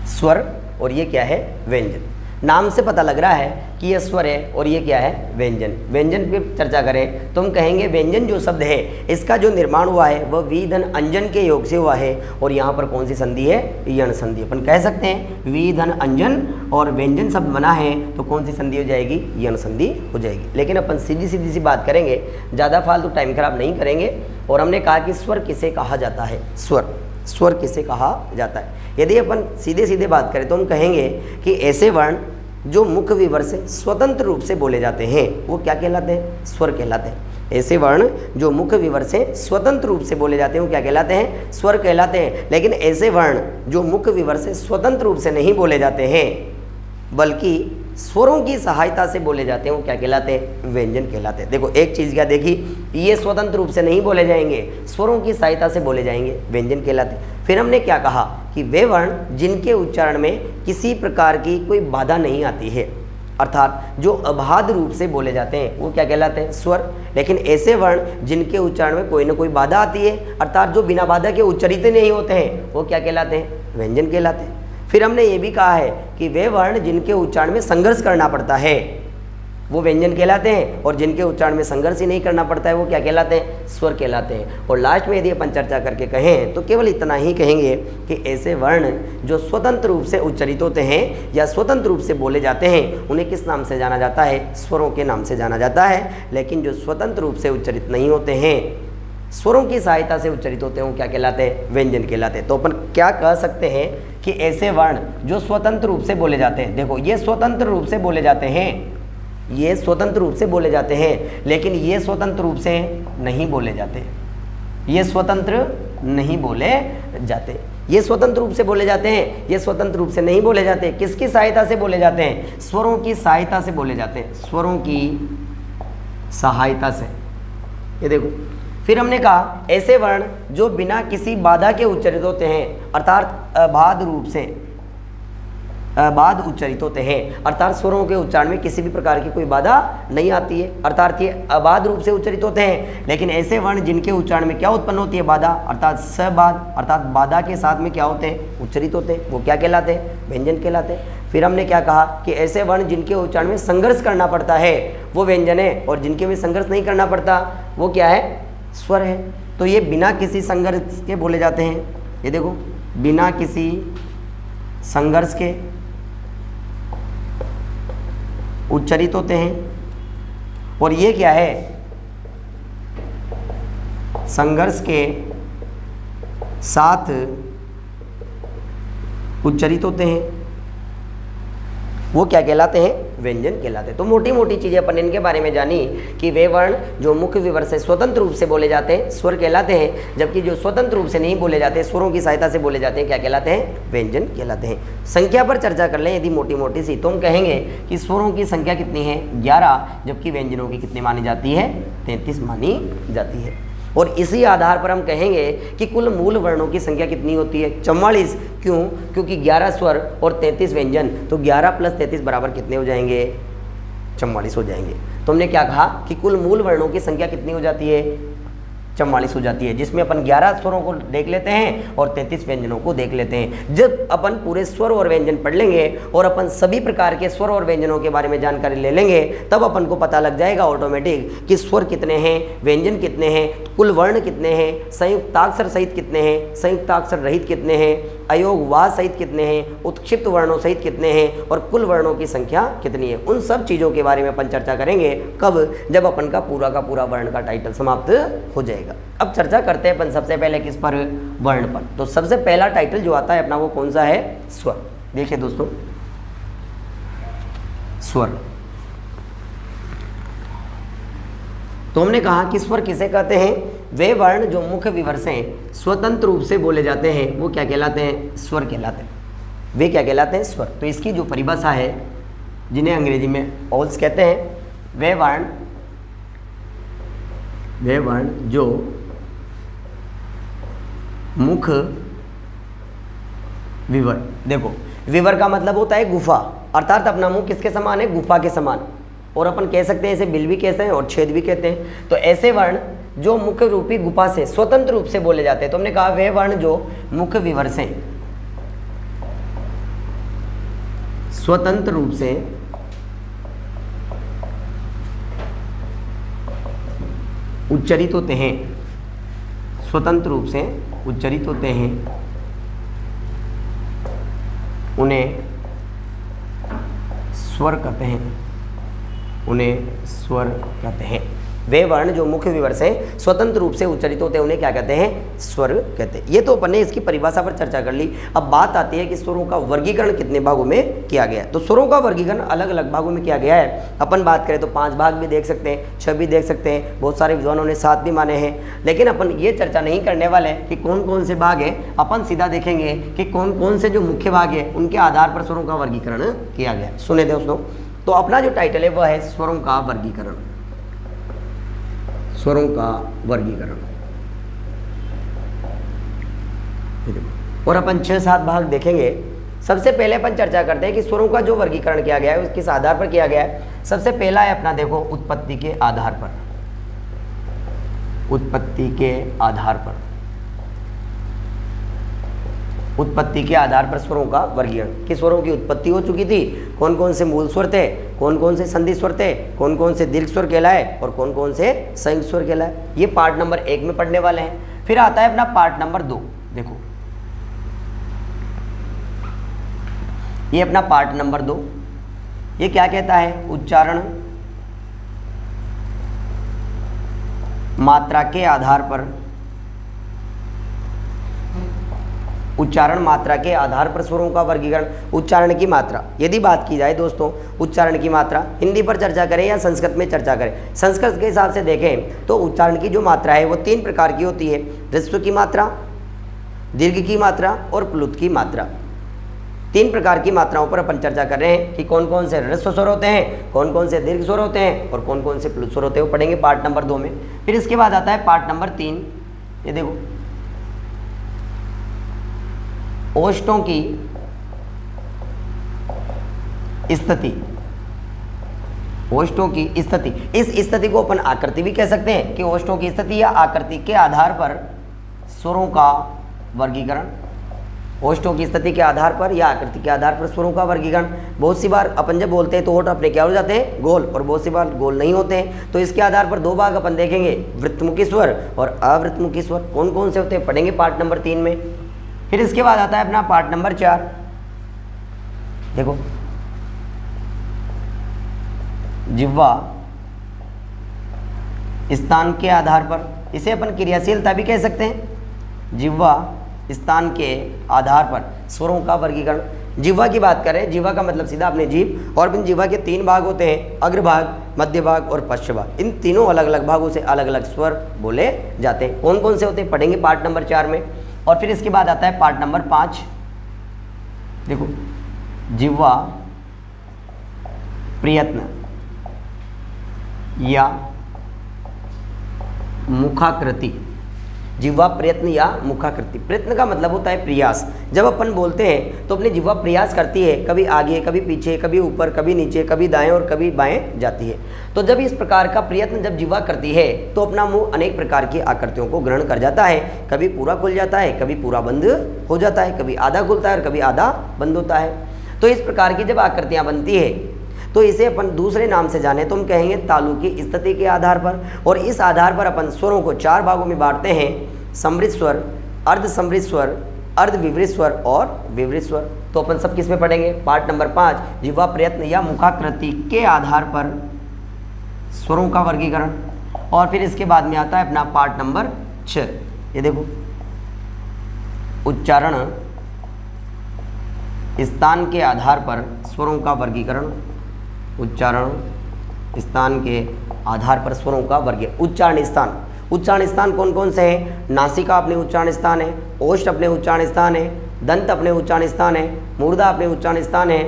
Speaker 1: स्वर और ये क्या है? व्यंजन। नाम से पता लग रहा है कि यह स्वर है और ये क्या है? व्यंजन। व्यंजन की चर्चा करें तो हम कहेंगे व्यंजन जो शब्द है इसका जो निर्माण हुआ है वह वी धन अंजन के योग से हुआ है और यहाँ पर कौन सी संधि है? यण संधि। अपन कह सकते हैं वी धन अंजन और व्यंजन शब्द बना है तो कौन सी संधि हो जाएगी? यण संधि हो जाएगी। लेकिन अपन सीधी सी बात करेंगे, ज़्यादा फालतू टाइम खराब नहीं करेंगे। और हमने कहा कि स्वर किसे कहा जाता है? स्वर किसे कहा जाता है? यदि अपन सीधे बात करें तो हम कहेंगे कि ऐसे वर्ण जो मुख विवर से स्वतंत्र रूप से बोले जाते हैं वो क्या कहलाते हैं? स्वर कहलाते हैं। ऐसे वर्ण जो मुख विवर से स्वतंत्र रूप से बोले जाते हैं वो क्या कहलाते हैं? स्वर कहलाते हैं। लेकिन ऐसे वर्ण जो मुख विवर से स्वतंत्र रूप से नहीं बोले जाते हैं बल्कि स्वरों की सहायता से बोले जाते हैं वो क्या कहलाते हैं? व्यंजन कहलाते हैं। देखो एक चीज़ क्या देखी, ये स्वतंत्र रूप से नहीं बोले जाएंगे, स्वरों की सहायता से बोले जाएंगे, व्यंजन कहलाते हैं। फिर हमने क्या कहा कि वे वर्ण जिनके उच्चारण में किसी प्रकार की कोई बाधा नहीं आती है अर्थात जो अबाध रूप से बोले जाते हैं वो क्या कहलाते हैं? स्वर। लेकिन ऐसे वर्ण जिनके उच्चारण में कोई ना कोई बाधा आती है अर्थात जो बिना बाधा के उच्चरित नहीं होते हैं वो क्या कहलाते हैं? व्यंजन कहलाते हैं। फिर हमने ये भी कहा है कि वे वर्ण जिनके उच्चारण में संघर्ष करना पड़ता है वो व्यंजन कहलाते हैं और जिनके उच्चारण में संघर्ष ही नहीं करना पड़ता है वो क्या कहलाते हैं? स्वर कहलाते हैं। और लास्ट में यदि अपन चर्चा करके कहें तो केवल इतना ही कहेंगे कि ऐसे वर्ण जो स्वतंत्र रूप से उच्चरित होते हैं या स्वतंत्र रूप से बोले जाते हैं उन्हें किस नाम से जाना जाता है? स्वरों के नाम से जाना जाता है। लेकिन जो स्वतंत्र रूप से उच्चरित नहीं होते हैं, स्वरों की सहायता से उच्चरित होते हैं वो क्या कहलाते हैं? व्यंजन कहलाते हैं। तो अपन क्या कह सकते हैं कि ऐसे वर्ण जो स्वतंत्र रूप से बोले जाते हैं, देखो ये स्वतंत्र रूप से बोले जाते हैं, ये स्वतंत्र रूप से बोले जाते हैं, लेकिन ये स्वतंत्र रूप से नहीं बोले जाते, ये स्वतंत्र नहीं बोले जाते, ये स्वतंत्र रूप से बोले जाते हैं, ये स्वतंत्र रूप से नहीं बोले जाते। किसकी सहायता से बोले जाते हैं? स्वरों की सहायता से बोले जाते हैं, स्वरों की सहायता से। ये देखो फिर हमने कहा ऐसे वर्ण जो बिना किसी बाधा के उच्चरित होते हैं अर्थात अबाध रूप से अबाध उच्चरित होते हैं अर्थात स्वरों के उच्चारण में किसी भी प्रकार की कोई बाधा नहीं आती है अर्थात ये अबाध रूप से उच्चरित होते हैं। लेकिन ऐसे वर्ण जिनके उच्चारण में क्या उत्पन्न होती है? बाधा अर्थात सबाध अर्थात बाधा के साथ में क्या होते हैं? उच्चरित होते हैं, वो क्या कहलाते हैं? व्यंजन कहलाते हैं। फिर हमने क्या कहा कि ऐसे वर्ण जिनके उच्चारण में संघर्ष करना पड़ता है वो व्यंजन है और जिनके में संघर्ष नहीं करना पड़ता वो क्या है? स्वर है। तो ये बिना किसी संघर्ष के बोले जाते हैं। ये देखो बिना किसी संघर्ष के उच्चरित होते हैं और ये क्या है? संघर्ष के साथ उच्चरित होते हैं वो क्या कहलाते हैं? व्यंजन कहलाते हैं। तो मोटी मोटी चीज़ें अपन इनके बारे में जानी कि वे वर्ण जो मुख्य विवर से स्वतंत्र रूप से बोले जाते हैं स्वर कहलाते हैं, जबकि जो स्वतंत्र रूप से नहीं बोले जाते स्वरों की सहायता से बोले जाते हैं क्या कहलाते हैं? व्यंजन कहलाते हैं। संख्या पर चर्चा कर लें यदि मोटी मोटी सी तो हम कहेंगे कि स्वरों की संख्या कितनी है? 11, जबकि व्यंजनों की कितनी मानी जाती है? 33 मानी जाती है। और इसी आधार पर हम कहेंगे कि कुल मूल वर्णों की संख्या कितनी होती है? 44। क्यों? क्योंकि 11 स्वर और 33 व्यंजन, तो 11 + 33 बराबर कितने हो जाएंगे? 44 हो जाएंगे। तो हमने क्या कहा कि कुल मूल वर्णों की संख्या कितनी हो जाती है? 44 हो जाती है, जिसमें अपन 11 स्वरों को देख लेते हैं और 33 व्यंजनों को देख लेते हैं। जब अपन पूरे स्वर और व्यंजन पढ़ लेंगे और अपन सभी प्रकार के स्वर और व्यंजनों के बारे में जानकारी ले लेंगे तब अपन को पता लग जाएगा ऑटोमेटिक कि स्वर कितने हैं, व्यंजन कितने हैं, कुल वर्ण कितने हैं, संयुक्ताक्षर सहित कितने हैं, संयुक्ताक्षर रहित कितने हैं, अयोग वाह सहित कितने हैं, उत्क्षिप्त वर्णों सहित कितने हैं और कुल वर्णों की संख्या कितनी है। उन सब चीज़ों के बारे में अपन चर्चा करेंगे कब, जब अपन का पूरा वर्ण का टाइटल समाप्त हो जाएगा। अब चर्चा करते हैं अपन सबसे पहले किस पर, वर्ण पर। तो सबसे पहला टाइटल जो आता है अपना वो कौन सा है, स्वर। देखिए दोस्तों, स्वर। तो हमने कहा कि स्वर किसे कहते हैं, वे वर्ण जो मुख्य विवर से स्वतंत्र रूप से बोले जाते हैं वो क्या कहलाते हैं, स्वर कहलाते हैं। वे क्या कहलाते हैं, स्वर। तो इसकी जो परिभाषा है, जिन्हें अंग्रेजी में ऑल्स कहते हैं, वे वर्ण जो मुख्य विवर, देखो विवर का मतलब होता है गुफा, अर्थात अपना मुंह किसके समान है, गुफा के समान। और अपन कह सकते हैं इसे बिल भी कहते हैं और छेद भी कहते हैं। तो ऐसे वर्ण जो मुख्य रूपी गुफा से स्वतंत्र रूप से बोले जाते हैं, तो हमने कहा वे वर्ण जो मुख्य विवर से स्वतंत्र रूप से उच्चरित होते हैं, स्वतंत्र रूप से उच्चरित होते हैं, उन्हें स्वर कहते हैं, उन्हें स्वर कहते हैं। वे वर्ण जो मुख्य विवर से स्वतंत्र रूप से उच्चरित होते हैं उन्हें क्या कहते हैं, स्वर कहते हैं। ये तो अपन ने इसकी परिभाषा पर चर्चा कर ली। अब बात आती है कि स्वरों का वर्गीकरण कितने भागों में किया गया है। तो स्वरों का वर्गीकरण अलग अलग भागों में किया गया है। अपन बात करें तो 5 भाग भी देख सकते हैं, 6 भी देख सकते हैं, बहुत सारे विद्वानों ने 7 भी माने हैं। लेकिन अपन ये चर्चा नहीं करने वाले कि कौन कौन से भाग है, अपन सीधा देखेंगे कि कौन कौन से जो मुख्य भाग है उनके आधार पर स्वरों का वर्गीकरण किया गया है। सुने दोस्तों, तो अपना जो टाइटल है वह है स्वरों का वर्गीकरण, स्वरों का वर्गीकरण। और अपन 6-7 भाग देखेंगे। सबसे पहले अपन चर्चा करते हैं कि स्वरों का जो वर्गीकरण किया गया है किस आधार पर किया गया है। सबसे पहला है अपना देखो उत्पत्ति के आधार पर, उत्पत्ति के आधार पर, उत्पत्ति के आधार पर स्वरों का वर्गीकरण कि स्वरों की उत्पत्ति हो चुकी थी, कौन कौन से मूल स्वर थे, कौन कौन से संधि स्वर थे, कौन कौन से दीर्घ स्वर कहलाए और कौन कौन से संयुक्त स्वर कहलाए। ये पार्ट नंबर 1 में पढ़ने वाले हैं। फिर आता है अपना पार्ट नंबर 2। देखो ये अपना पार्ट नंबर 2, ये क्या कहता है, उच्चारण मात्रा के आधार पर, उच्चारण मात्रा के आधार पर स्वरों का वर्गीकरण। उच्चारण की मात्रा, यदि बात की जाए दोस्तों उच्चारण की मात्रा, हिंदी पर चर्चा करें या संस्कृत में चर्चा करें, संस्कृत के हिसाब से देखें तो उच्चारण की जो मात्रा है वो 3 प्रकार की होती है, ह्रस्व की मात्रा, दीर्घ की मात्रा और प्लुत की मात्रा। 3 प्रकार की मात्राओं पर अपन चर्चा कर रहे हैं कि कौन कौन से ह्रस्व स्वर होते हैं, कौन कौन से दीर्घ स्वर होते हैं और कौन कौन से प्लुत स्वर होते हैं, वो पढ़ेंगे पार्ट नंबर 2 में। फिर इसके बाद आता है पार्ट नंबर 3। ये देखो ओष्ठों की स्थिति, ओष्ठों की स्थिति, इस स्थिति को अपन आकृति भी कह सकते हैं कि ओष्ठों की स्थिति या आकृति के आधार पर स्वरों का वर्गीकरण, ओष्ठों की स्थिति के आधार पर या आकृति के आधार पर स्वरों का वर्गीकरण। बहुत सी बार अपन जब बोलते हैं तो होठ अपने क्या हो जाते हैं, गोल, और बहुत सी बार गोल नहीं होते हैं। तो इसके आधार पर 2 भाग अपन देखेंगे, वृत्तमुखी स्वर और अवृत्तमुखी स्वर, कौन कौन से होते हैं पढ़ेंगे पार्ट नंबर 3 में। फिर इसके बाद आता है अपना पार्ट नंबर 4। देखो जिह्वा स्थान के आधार पर, इसे अपन क्रियाशीलता भी कह सकते हैं। जिह्वा स्थान के आधार पर स्वरों का वर्गीकरण। जिह्वा की बात करें, जिह्वा का मतलब सीधा अपने जीभ, और जिह्वा के 3 भाग होते हैं, अग्रभाग, मध्य भाग और पश्च भाग। इन तीनों अलग अलग भागों से अलग अलग स्वर बोले जाते हैं। कौन कौन से होते हैं पढ़ेंगे पार्ट नंबर 4 में। और फिर इसके बाद आता है पार्ट नंबर 5। देखो जिह्वा प्रयत्न या मुखाकृति, जिह्वा प्रयत्न या मुखाकृति। प्रयत्न का मतलब होता है प्रयास। जब अपन बोलते हैं तो अपनी जिह्वा प्रयास करती है, कभी आगे, कभी पीछे, कभी ऊपर, कभी नीचे, कभी दाएं और कभी बाएं जाती है। तो जब इस प्रकार का प्रयत्न जब जिह्वा करती है तो अपना मुंह अनेक प्रकार की आकृतियों को ग्रहण कर जाता है। कभी पूरा खुल जाता है, कभी पूरा बंद हो जाता है, कभी आधा खुलता है और कभी आधा बंद होता है। तो इस प्रकार की जब आकृतियाँ बनती है तो इसे अपन दूसरे नाम से जाने तो हम कहेंगे तालु की स्थिति के आधार पर। और इस आधार पर अपन स्वरों को 4 भागों में बांटते हैं, समृद्ध स्वर, अर्ध समृद्ध स्वर, अर्ध विवृत स्वर और विवृत स्वर। तो अपन सब किस में पढ़ेंगे? पाठ नंबर 5, जिह्वा प्रयत्न या मुखाकृति के आधार पर स्वरों का वर्गीकरण। और फिर इसके बाद में आता है अपना पाठ नंबर 6, ये देखो, उच्चारण स्थान के आधार पर स्वरों का वर्गीकरण। उच्चारण स्थान के आधार पर स्वरों का वर्गीकरण। उच्चारण स्थान, उच्चारण स्थान कौन कौन से हैं? नासिका अपने उच्चारण स्थान है, ओष्ठ अपने उच्चारण स्थान है, दंत अपने उच्चारण स्थान है, मूर्धा अपने उच्चारण स्थान है,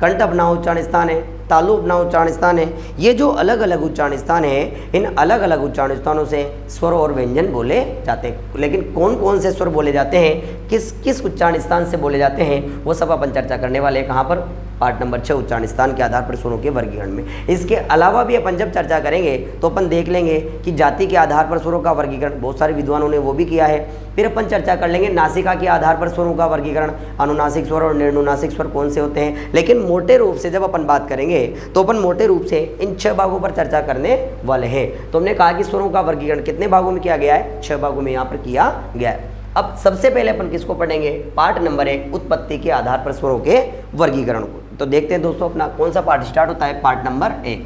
Speaker 1: कंठ अपना उच्चारण स्थान है, तालु अपना उच्चारण स्थान है। ये जो अलग अलग उच्चारण स्थान है, इन अलग अलग उच्चारण स्थानों से स्वर और व्यंजन बोले जाते हैं। लेकिन कौन कौन से स्वर बोले जाते हैं, किस किस उच्चारण स्थान से बोले जाते हैं, वो सब अपन चर्चा करने वाले हैं। कहाँ पर? पाठ नंबर 6, उच्चारण स्थान के आधार पर स्वरों के वर्गीकरण में। इसके अलावा भी अपन जब चर्चा करेंगे तो अपन देख लेंगे कि जाति के आधार पर स्वरों का वर्गीकरण, बहुत सारे विद्वानों ने वो भी किया है। फिर अपन चर्चा कर लेंगे नासिका के आधार पर स्वरों का वर्गीकरण, अनुनासिक स्वर और निर्नुनासिक स्वर कौन से होते हैं। लेकिन मोटे रूप से जब अपन बात करेंगे तो अपन मोटे रूप से इन 6 भागों पर चर्चा करने वाले हैं। तो हमने कहा कि स्वरों का वर्गीकरण कितने भागों में किया गया है? 6 भागों में यहाँ पर किया गया है। अब सबसे पहले अपन किसको पढ़ेंगे? पाठ नंबर 1, उत्पत्ति के आधार पर स्वरों के वर्गीकरण को। तो देखते हैं दोस्तों अपना कौन सा पाठ स्टार्ट होता है? पाठ नंबर 1।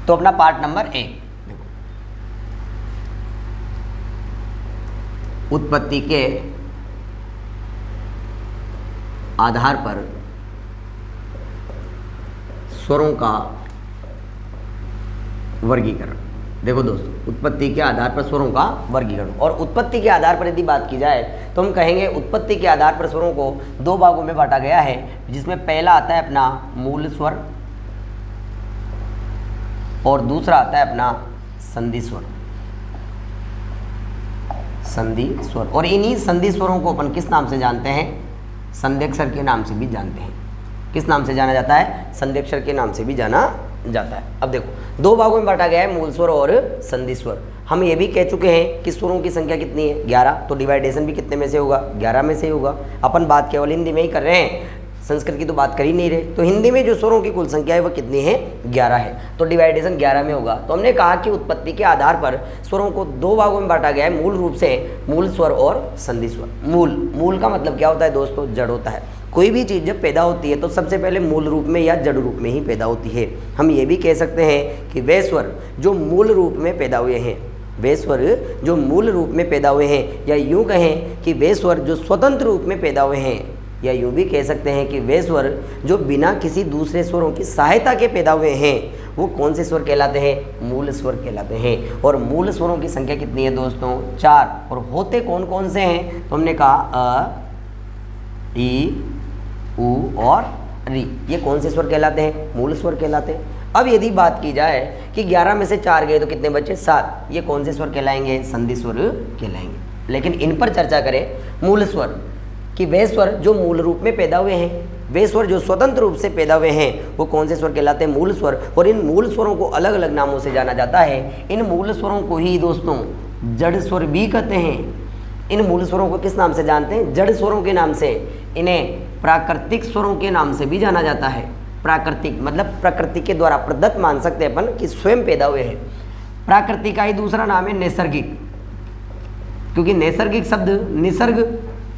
Speaker 1: तो अपना पाठ नंबर 1 देखो, उत्पत्ति के आधार पर स्वरों का वर्गीकरण। देखो दोस्तों, उत्पत्ति के आधार पर स्वरों का वर्गीकरण। और उत्पत्ति के आधार पर यदि बात की जाए तो हम कहेंगे उत्पत्ति के आधार पर स्वरों को 2 भागों में बांटा गया है, जिसमें पहला आता है अपना मूल स्वर और दूसरा आता है अपना संधि स्वर। संधि स्वर, और इन्हीं संधि स्वरों को अपन किस नाम से जानते हैं? संध्यक्षर के नाम से भी जानते हैं। किस नाम से जाना जाता है? संध्यक्षर के नाम से भी जाना जाता है। अब देखो, 2 भागों में बांटा गया है, मूल स्वर और संधि स्वर। हम ये भी कह चुके हैं कि स्वरों की संख्या कितनी है? 11। तो डिवाइडेशन भी कितने में से होगा? 11 में से होगा। अपन बात केवल हिंदी में ही कर रहे हैं, संस्कृत की तो बात कर ही नहीं रहे। तो हिंदी में जो स्वरों की कुल संख्या है वो कितनी है? 11 है। तो डिवाइडेशन 11 में होगा। तो हमने कहा कि उत्पत्ति के आधार पर स्वरों को 2 भागों में बांटा गया है, मूल रूप से मूल स्वर और संधि स्वर। मूल का मतलब क्या होता है दोस्तों? जड़ होता है। कोई भी चीज़ जब पैदा होती है तो सबसे पहले मूल रूप में या जड़ रूप में ही पैदा होती है। हम ये भी कह सकते हैं कि वे स्वर जो मूल रूप में पैदा हुए हैं, वे स्वर जो मूल रूप में पैदा हुए हैं, या यूँ कहें कि वे स्वर जो स्वतंत्र रूप में पैदा हुए हैं, या यूँ भी कह सकते हैं कि वे स्वर जो बिना किसी दूसरे स्वरों की सहायता के पैदा हुए हैं, वो कौन से स्वर कहलाते हैं? मूल स्वर कहलाते हैं। और मूल स्वरों की संख्या कितनी है दोस्तों? 4। और होते कौन कौन से हैं? तो हमने कहा अ, ई, उ और री। ये कौन से स्वर कहलाते हैं? मूल स्वर कहलाते हैं। अब यदि बात की जाए कि 11 में से 4 गए तो कितने बचे? 7। ये कौन से स्वर कहलाएंगे? संधि स्वर कहलाएंगे। लेकिन इन पर चर्चा करें मूल स्वर, कि वे स्वर जो मूल रूप में पैदा हुए हैं, वे स्वर जो स्वतंत्र रूप से पैदा हुए हैं, वो कौन से स्वर कहलाते हैं? मूल स्वर। और इन मूल स्वरों को अलग अलग नामों से जाना जाता है। इन मूल स्वरों को ही दोस्तों जड़ स्वर भी कहते हैं। इन मूल स्वरों को किस नाम से जानते हैं? जड़ स्वरों के नाम से। इन्हें प्राकृतिक स्वरों के नाम से भी जाना जाता है। प्राकृतिक मतलब प्रकृति के द्वारा प्रदत्त मान सकते हैं अपन कि स्वयं पैदा हुए हैं। प्राकृतिक का ही दूसरा नाम है नैसर्गिक, क्योंकि नैसर्गिक शब्द निसर्ग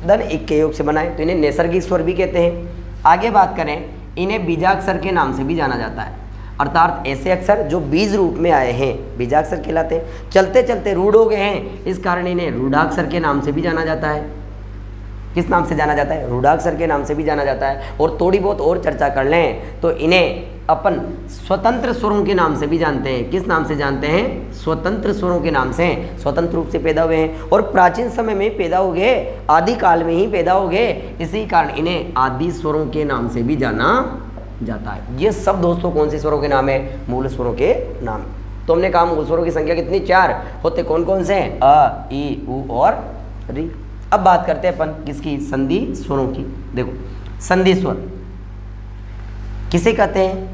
Speaker 1: धन एक के योग से बनाए, तो इन्हें नैसर्गिक स्वर भी कहते हैं। आगे बात करें, इन्हें बीजाक्षर के नाम से भी जाना जाता है, अर्थात ऐसे अक्षर जो बीज रूप में आए हैं बीजाक्षर कहलाते हैं। चलते चलते रूढ़ हो गए हैं, इस कारण इन्हें रूढ़ाक्षर के नाम से भी जाना जाता है। किस नाम से जाना जाता है? रूढ़ाक्षर के नाम से भी जाना जाता है। और थोड़ी बहुत और चर्चा कर लें तो इन्हें अपन स्वतंत्र स्वरों के नाम से भी जानते हैं। किस नाम से जानते हैं? स्वतंत्र स्वरों के नाम से। स्वतंत्र रूप से पैदा हुए हैं और प्राचीन समय में पैदा हो गए, आदि काल में ही पैदा हो गए, इसी कारण इन्हें आदि स्वरों के नाम से भी जाना जाता है। ये सब दोस्तों कौन से स्वरों के नाम है? मूल स्वरों के नाम। तो हमने कहा मूल स्वरों की संख्या कितनी? 4। होते कौन कौन से हैं? अ, ई, उ और री। अब बात करते हैं अपन किसकी? संधि स्वरों की। देखो, संधि स्वर किसे कहते हैं?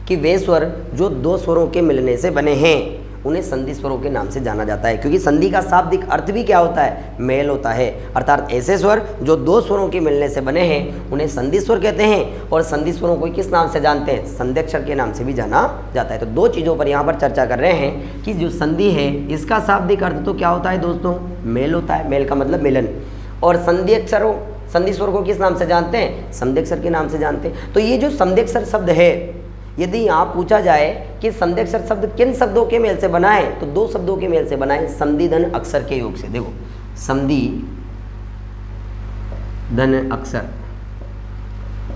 Speaker 1: कि वे स्वर जो 2 स्वरों के मिलने से बने हैं उन्हें संधि स्वरों के नाम से जाना जाता है, क्योंकि संधि का शाब्दिक अर्थ भी क्या होता है, मेल होता है। अर्थात ऐसे स्वर जो दो स्वरों के मिलने से बने हैं उन्हें संधि स्वर कहते हैं। और संधि स्वरों को किस नाम से जानते हैं, संध्यक्षर के नाम से भी जाना जाता है। तो दो चीज़ों पर यहाँ पर चर्चा कर रहे हैं कि जो संधि है इसका शाब्दिक अर्थ तो क्या होता है दोस्तों, मेल होता है, मेल का मतलब मिलन। और संधि स्वर को किस नाम से जानते हैं, संध्यक्षर के नाम से जानते हैं। तो ये जो संध्यक्षर शब्द है, यदि यहाँ पूछा जाए कि संध्यक्षर शब्द किन शब्दों के मेल से बना है, तो दो शब्दों के मेल से बना है, संधि धन अक्षर के योग से। देखो संधि धन अक्षर,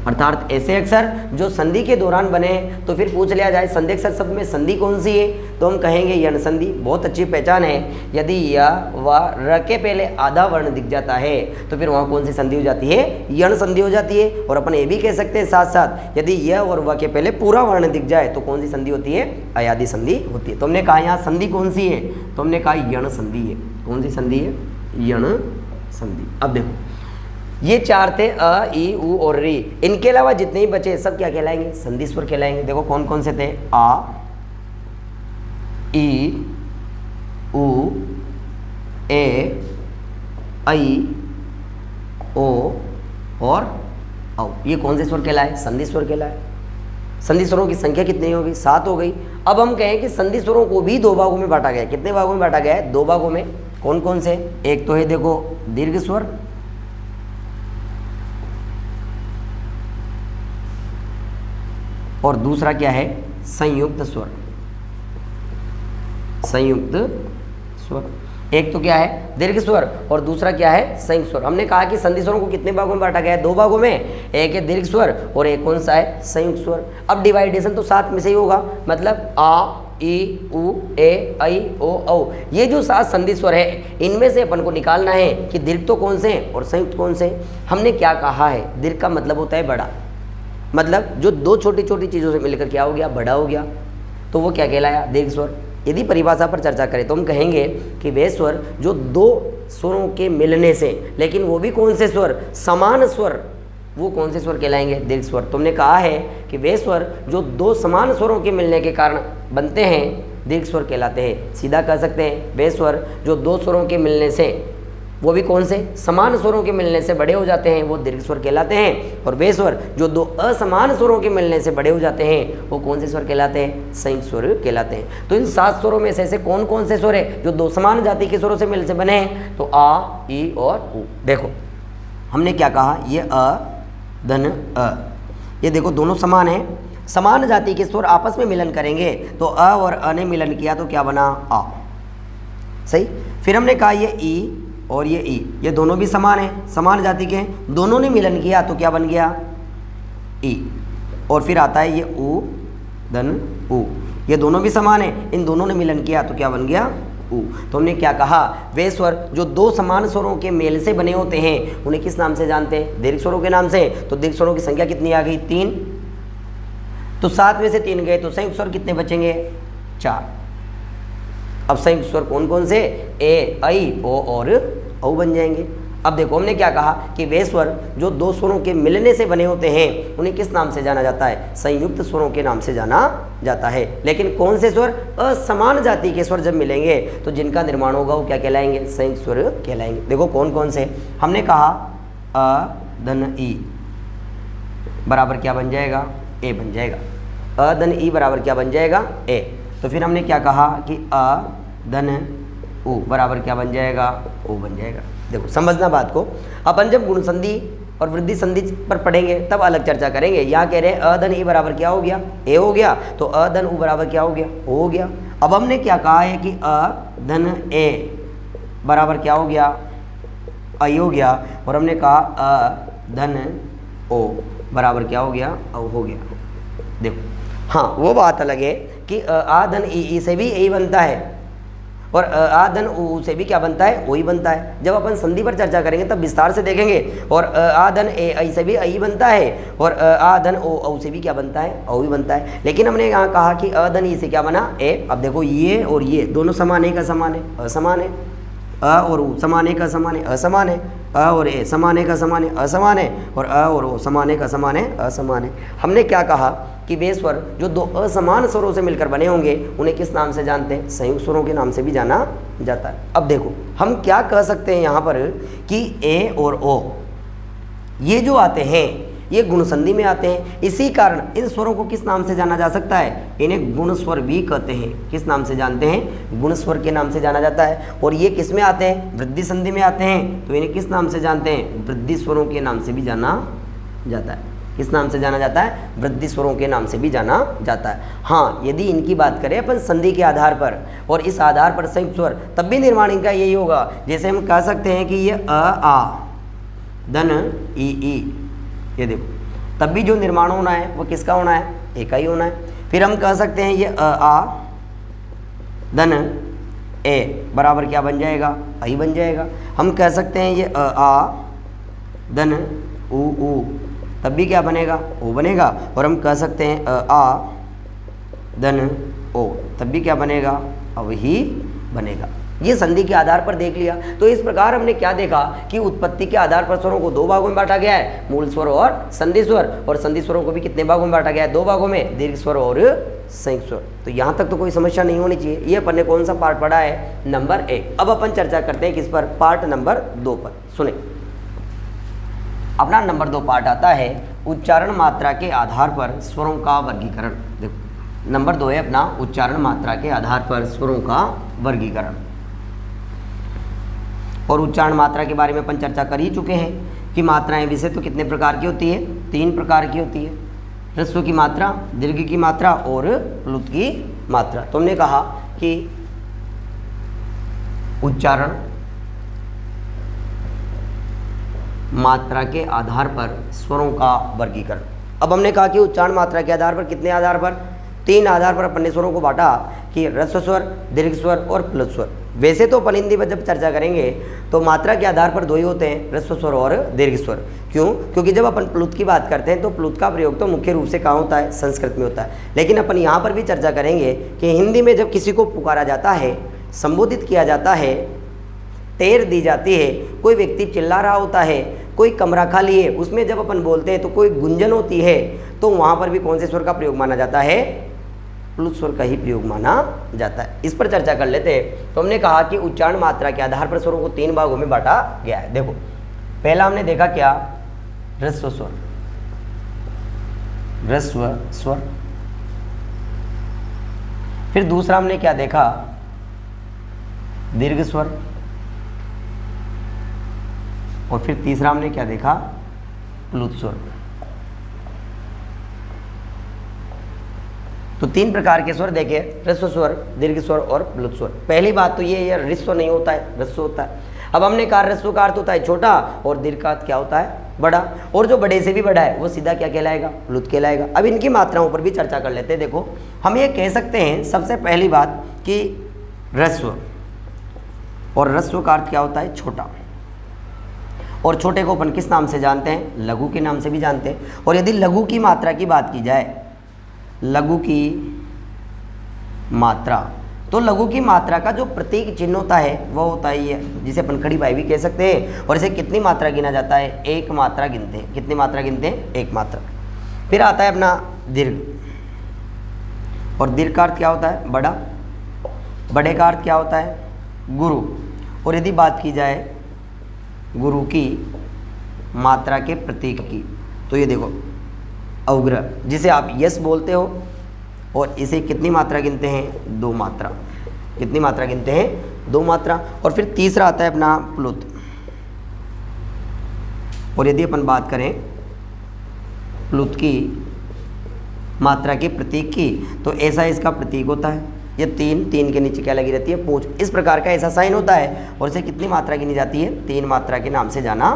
Speaker 1: अर्थात ऐसे अक्षर जो संधि के दौरान बने हैं। तो फिर पूछ लिया जाए संध्यक्षर शब्द में संधि कौन सी है, तो हम कहेंगे यण संधि। बहुत अच्छी पहचान है। यदि य व र के पहले आधा वर्ण दिख जाता है तो फिर वहाँ कौन सी संधि हो जाती है, यण संधि हो जाती है। और अपन ये भी कह सकते हैं साथ साथ, यदि य और व के पहले पूरा वर्ण दिख जाए तो कौन सी संधि होती है, अयादि संधि होती है। तो हमने कहा यहाँ संधि कौन सी है, तो हमने कहा यण संधि है। कौन सी संधि है, यण संधि। अब देखो ये चार थे, अ ई उ और री। इनके अलावा जितने ही बचे सब क्या कहलाएंगे, संधि स्वर कहलाएंगे। देखो कौन कौन से थे, आ, ई, उ, ए, ऐ, ओ और औ। ये कौन से स्वर कहलाए, संधि स्वर कहलाए। संधि स्वरों की संख्या कितनी होगी, 7 हो गई। अब हम कहें कि संधि स्वरों को भी दो भागों में बांटा गया है। कितने भागों में बांटा गया है, 2 भागों में। कौन कौन से, एक तो है देखो दीर्घ स्वर, और दूसरा क्या है, संयुक्त स्वर। संयुक्त स्वर, एक तो क्या है दीर्घ स्वर और दूसरा क्या है संयुक्त स्वर। हमने कहा कि संधि स्वरों को कितने भागों में बांटा गया है, 2 भागों में। एक है दीर्घ स्वर और एक कौन सा है, संयुक्त स्वर। अब डिवाइडेशन तो 7 में से ही होगा, मतलब आ, ई, उ, ए, ऐ, ओ, औ। ये जो 7 संधि स्वर है इनमें से अपन को निकालना है कि दीर्घ तो कौन से हैं और संयुक्त कौन से। हमने क्या कहा है, दीर्घ का मतलब होता है बड़ा, मतलब जो दो छोटी छोटी चीज़ों से मिलकर क्या हो गया, बड़ा हो गया, तो वो क्या कहलाया, दीर्घ स्वर। यदि परिभाषा पर चर्चा करें तो हम कहेंगे कि वे स्वर जो दो स्वरों के मिलने से, लेकिन वो भी कौन से स्वर, समान स्वर, वो कौन से स्वर कहलाएंगे, दीर्घ स्वर। तुमने कहा है कि वे स्वर जो दो समान स्वरों के मिलने के कारण बनते हैं दीर्घ स्वर कहलाते हैं। सीधा कह सकते हैं वे स्वर जो दो स्वरों के मिलने से, वो भी कौन से, समान स्वरों के मिलने से बड़े हो जाते हैं, वो दीर्घ स्वर कहलाते हैं। और वे स्वर जो दो असमान स्वरों के मिलने से बड़े हो जाते हैं वो कौन से स्वर कहलाते हैं, संयुक्त स्वर कहलाते हैं। तो इन 7 स्वरों में से ऐसे कौन कौन से स्वर है जो दो समान जाति के स्वरों से मिलने से बने हैं, तो आ, ई और उ। देखो हमने क्या कहा, ये अ धन अ, ये देखो दोनों समान है। समान जाति के स्वर आपस में मिलन करेंगे तो अ और अ ने मिलन किया तो क्या बना, आ। सही। फिर हमने कहा ये ई और ये ई, ये दोनों भी समान हैं, समान जाति के हैं, दोनों ने मिलन किया तो क्या बन गया, ई। और फिर आता है ये उ धन उ, ये दोनों भी समान हैं, इन दोनों ने मिलन किया तो क्या बन गया, उ। तो हमने क्या कहा, वे स्वर जो दो समान स्वरों के मेल से बने होते हैं उन्हें किस नाम से जानते हैं, दीर्घ स्वरों के नाम से। तो दीर्घ स्वरों की संख्या कितनी आ गई, 3। तो 7 में से 3 गए तो संयुक्त स्वर कितने बचेंगे, 4। अब संयुक्त स्वर कौन कौन से, ए, ऐ, ओ और औ बन जाएंगे। अब देखो हमने क्या कहा कि वे स्वर जो दो स्वरों के मिलने से बने होते हैं उन्हें किस नाम से जाना जाता है, संयुक्त स्वरों के नाम से जाना जाता है। लेकिन कौन से स्वर, असमान जाति के स्वर जब मिलेंगे तो जिनका निर्माण होगा वो क्या कहलाएंगे, संयुक्त स्वर कहलाएंगे। देखो कौन कौन से, हमने कहा अ धन ई बराबर क्या बन जाएगा, ए बन जाएगा। अ धन ई बराबर क्या बन जाएगा, ए। तो फिर हमने क्या कहा कि अ धन उ बराबर क्या बन जाएगा, ओ बन जाएगा। देखो समझना बात को, अपन जब गुण संधि और वृद्धि संधि पर पढ़ेंगे तब अलग चर्चा करेंगे। यहाँ कह रहे हैं अ धन ई बराबर क्या हो गया, ए हो गया, तो अ धन उ बराबर क्या हो गया, ओ हो गया। अब हमने क्या कहा है कि अ धन ए बराबर क्या हो गया, ऐ हो गया। और हमने कहा अ धन ओ बराबर क्या हो गया, औ हो गया। देखो हाँ वो बात अलग है कि आ धन ई से भी ए बनता है और आ धन उ से भी क्या बनता है, ओ ही बनता है। जब अपन संधि पर चर्चा करेंगे तब विस्तार से देखेंगे। और आ धन ए ऐ से भी ऐ बनता है और आ धन ओ औ से भी क्या बनता है, औ ही बनता है। लेकिन हमने यहाँ कहा कि अ धन ई से क्या बना, ए। अब देखो ये और ये दोनों समान है का समान है, असमान है। अ और उ समान है का समान है, असमान है। अ और ए समान है का समान है, असमान है। और अ और ओ समान है का समान है, असमान है। हमने क्या कहा कि वे स्वर जो दो असमान स्वरों से मिलकर बने होंगे उन्हें किस नाम से जानते हैं? संयुक्त स्वरों के नाम से भी जाना जाता है। अब देखो हम क्या कह सकते हैं यहाँ पर कि ए और ओ ये जो आते हैं ये गुण संधि में आते हैं, इसी कारण इन स्वरों को किस नाम से जाना जा सकता है? इन्हें गुण स्वर भी कहते हैं। किस नाम से जानते हैं? गुण स्वर के नाम से जाना जाता है। और ये किस में आते हैं? वृद्धि संधि में आते हैं, तो इन्हें किस नाम से जानते हैं? वृद्धि स्वरों के नाम से भी जाना जाता है। किस नाम से जाना जाता है? वृद्धि स्वरों के नाम से भी जाना जाता है। हाँ, यदि इनकी बात करें अपन संधि के आधार पर और इस आधार पर संयुक्त स्वर, तब भी निर्माण इनका यही होगा। जैसे हम कह सकते हैं कि ये अ आ धन ई, ये देखो, तब भी जो निर्माण होना है वो किसका होना है? एक का ही होना है। फिर हम कह सकते हैं ये अ आ धन ए बराबर क्या बन जाएगा? आई बन जाएगा। हम कह सकते हैं ये अ आ धन उ, तब भी क्या बनेगा? ओ बनेगा। और हम कह सकते हैं अ आ धन ओ, तब भी क्या बनेगा? अब ही बनेगा। ये संधि के आधार पर देख लिया। तो इस प्रकार हमने क्या देखा कि उत्पत्ति के आधार पर स्वरों को दो भागों में बांटा गया है, मूल स्वर और संधि स्वर। और संधि स्वरों को भी कितने भागों में बांटा गया है? दो भागों में, दीर्घ स्वर और संयुक्त स्वर। तो यहाँ तक तो कोई समस्या नहीं होनी चाहिए। ये अपन ने कौन सा पार्ट पढ़ा है? नंबर 1। अब अपन चर्चा करते हैं किस पर? पार्ट नंबर 2 पर। सुने, अपना नंबर 2 पार्ट आता है उच्चारण मात्रा के आधार पर स्वरों का वर्गीकरण। देखो नंबर 2 है अपना उच्चारण मात्रा के आधार पर स्वरों का वर्गीकरण। और उच्चारण मात्रा के बारे में अपन चर्चा कर ही चुके हैं कि मात्राएं वैसे तो कितने प्रकार की होती है? 3 प्रकार की होती है। ह्रस्व की मात्रा, दीर्घ की मात्रा और प्लुत की मात्रा। तो हमने कहा कि उच्चारण मात्रा के आधार पर स्वरों का वर्गीकरण। अब हमने कहा कि उच्चारण मात्रा के आधार पर कितने आधार पर? 3 आधार पर अपन ने स्वरों को बांटा कि ह्रस्व स्वर, दीर्घ स्वर और प्लुत स्वर। वैसे तो अपन हिंदी में जब चर्चा करेंगे तो मात्रा के आधार पर 2 ही होते हैं, ह्रस्व स्वर और दीर्घ स्वर। क्यों? क्योंकि जब अपन प्लुत की बात करते हैं तो प्लुत का प्रयोग तो मुख्य रूप से कहाँ होता है? संस्कृत में होता है। लेकिन अपन यहाँ पर भी चर्चा करेंगे कि हिंदी में जब किसी को पुकारा जाता है, संबोधित किया जाता है, टेर दी जाती है, कोई व्यक्ति चिल्ला रहा होता है, कोई कमरा खाली है, उसमें जब अपन बोलते हैं तो कोई गुंजन होती है, तो वहाँ पर भी कौन से स्वर का प्रयोग माना जाता है? प्लुत स्वर का ही प्रयोग माना जाता है। इस पर चर्चा कर लेते हैं। तो हमने कहा कि उच्चारण मात्रा के आधार पर स्वरों को 3 भागों में बांटा गया है। देखो पहला हमने देखा क्या? ह्रस्व स्वर, ह्रस्व स्वर। फिर दूसरा हमने क्या देखा? दीर्घ स्वर। और फिर तीसरा हमने क्या देखा? प्लुत स्वर। तो 3 प्रकार के स्वर देखे, ह्रस्व स्वर, दीर्घ स्वर और प्लुत स्वर। पहली बात तो ये ह्रस्व नहीं होता है, ह्रस्व होता है। अब हमने कहा ह्रस्व का अर्थ होता है छोटा और दीर्घ का अर्थ क्या होता है? बड़ा। और जो बड़े से भी बड़ा है वो सीधा क्या कहलाएगा? प्लुत कहलाएगा। अब इनकी मात्राओं पर भी चर्चा कर लेते हैं। देखो हम ये कह सकते हैं सबसे पहली बात कि ह्रस्व, और ह्रस्व का अर्थ क्या होता है? छोटा। और छोटे को अपन किस नाम से जानते हैं? लघु के नाम से भी जानते हैं। और यदि लघु की मात्रा की बात की जाए, लघु की मात्रा, तो लघु की मात्रा का जो प्रतीक चिन्ह होता है वो होता है ये, जिसे अपन खड़ी बाई भी कह सकते हैं। और इसे कितनी मात्रा गिना जाता है? 1 मात्रा गिनते हैं। कितनी मात्रा गिनते हैं? 1 मात्रा। फिर आता है अपना दीर्घ, और दीर्घ का अर्थ क्या होता है? बड़ा। बड़े का अर्थ क्या होता है? गुरु। और यदि बात की जाए गुरु की मात्रा के प्रतीक की, तो ये देखो अवग्रह, जिसे आप यश बोलते हो, और इसे कितनी मात्रा गिनते हैं? 2 मात्रा। कितनी मात्रा गिनते हैं? 2 मात्रा। और फिर तीसरा आता है अपना प्लुत। और यदि अपन बात करें प्लुत की मात्रा के प्रतीक की, तो ऐसा इसका प्रतीक होता है। ये 3 के नीचे क्या लगी रहती है? पूंछ। इस प्रकार का ऐसा साइन होता है। और इसे कितनी मात्रा गिनी जाती है? 3 मात्रा के नाम से जाना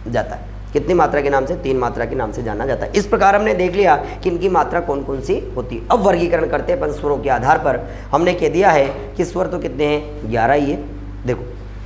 Speaker 1: जाता है। कितनी मात्रा के नाम से? 3 मात्रा के नाम से जाना जाता है। इस प्रकार हमने देख लिया कि इनकी मात्रा कौन कौन सी होती है। अब वर्गीकरण करते हैं अपन स्वरों के आधार पर। हमने कह दिया है कि स्वर तो कितने हैं? 11 ही है। देखो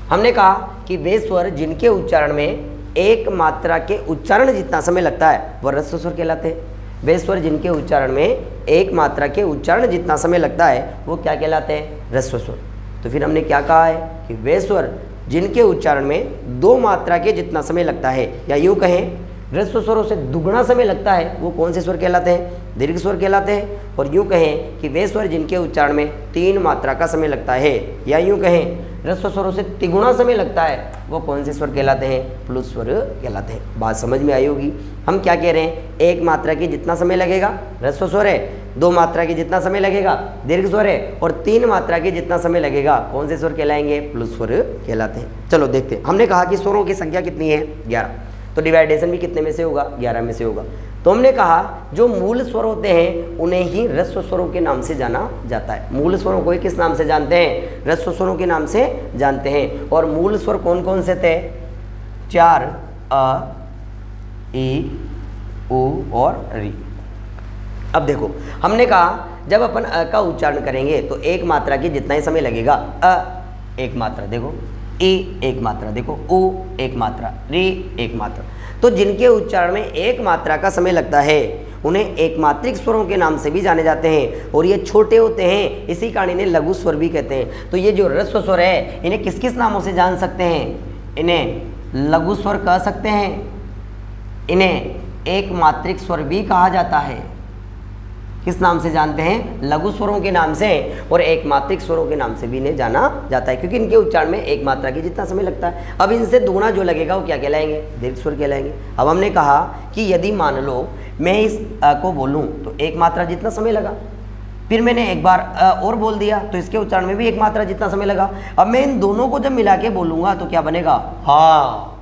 Speaker 1: हमने कहा कि वे स्वर जिनके उच्चारण में 1 मात्रा के उच्चारण जितना समय लगता है वह ह्रस्व स्वर कहलाते हैं। वे स्वर जिनके उच्चारण में 1 मात्रा के उच्चारण जितना समय लगता है वो क्या कहलाते हैं? ह्रस्व स्वर। तो फिर हमने क्या कहा है कि वे स्वर जिनके उच्चारण में 2 मात्रा के जितना समय लगता है, या यूँ कहें ह्रस्व स्वरों से दुगुना समय लगता है वो कौन से स्वर कहलाते हैं? दीर्घ स्वर कहलाते हैं। और यूँ कहें कि वे स्वर जिनके उच्चारण में 3 मात्रा का समय लगता है, या यूँ कहें ह्रस्व स्वरों से तिगुना समय लगता है, वो कौन से स्वर कहलाते हैं? प्लुत स्वर कहलाते हैं। बात समझ में आई होगी। हम क्या कह रहे हैं? 1 मात्रा की जितना समय लगेगा ह्रस्व स्वर है, 2 मात्रा की जितना समय लगेगा दीर्घ स्वर है, और 3 मात्रा की जितना समय लगेगा कौन से स्वर कहलाएंगे? प्लुत स्वर कहलाते हैं। चलो देखते हैं। हमने कहा कि स्वरों की संख्या कितनी है? 11। तो डिवाइडेशन भी कितने में से होगा? 11 में से होगा। तो हमने कहा जो मूल स्वर होते हैं उन्हें ही ह्रस्व स्वरों के नाम से जाना जाता है। मूल स्वरों को ही किस नाम से जानते हैं? ह्रस्व स्वरों के नाम से जानते हैं। और मूल स्वर कौन कौन से थे? 4 अ, ई, उ और री। अब देखो, हमने कहा जब अपन अ का उच्चारण करेंगे तो 1 मात्रा की जितना ही समय लगेगा। अ 1 मात्रा, देखो ई 1 मात्रा, देखो उ 1 मात्रा, री 1 मात्रा। तो जिनके उच्चारण में 1 मात्रा का समय लगता है उन्हें एकमात्रिक स्वरों के नाम से भी जाने जाते हैं। और ये छोटे होते हैं, इसी कारण इन्हें लघु स्वर भी कहते हैं। तो ये जो ह्रस्व स्वर है इन्हें किस किस नामों से जान सकते हैं? इन्हें लघु स्वर कह सकते हैं, इन्हें एकमात्रिक स्वर भी कहा जाता है। किस नाम से जानते हैं? लघु स्वरों के नाम से, और एकमात्रिक स्वरों के नाम से भी इन्हें जाना जाता है, क्योंकि इनके उच्चारण में 1 मात्रा की जितना समय लगता है। अब इनसे दुगुना जो लगेगा वो क्या कहलाएंगे? दीर्घ स्वर कहलाएंगे। अब हमने कहा कि यदि मान लो मैं इस अ को बोलूं तो 1 मात्रा जितना समय लगा, फिर मैंने एक बार अ और बोल दिया तो इसके उच्चारण में भी 1 मात्रा जितना समय लगा। अब मैं इन दोनों को जब मिला के बोलूँगा तो क्या बनेगा? हाँ,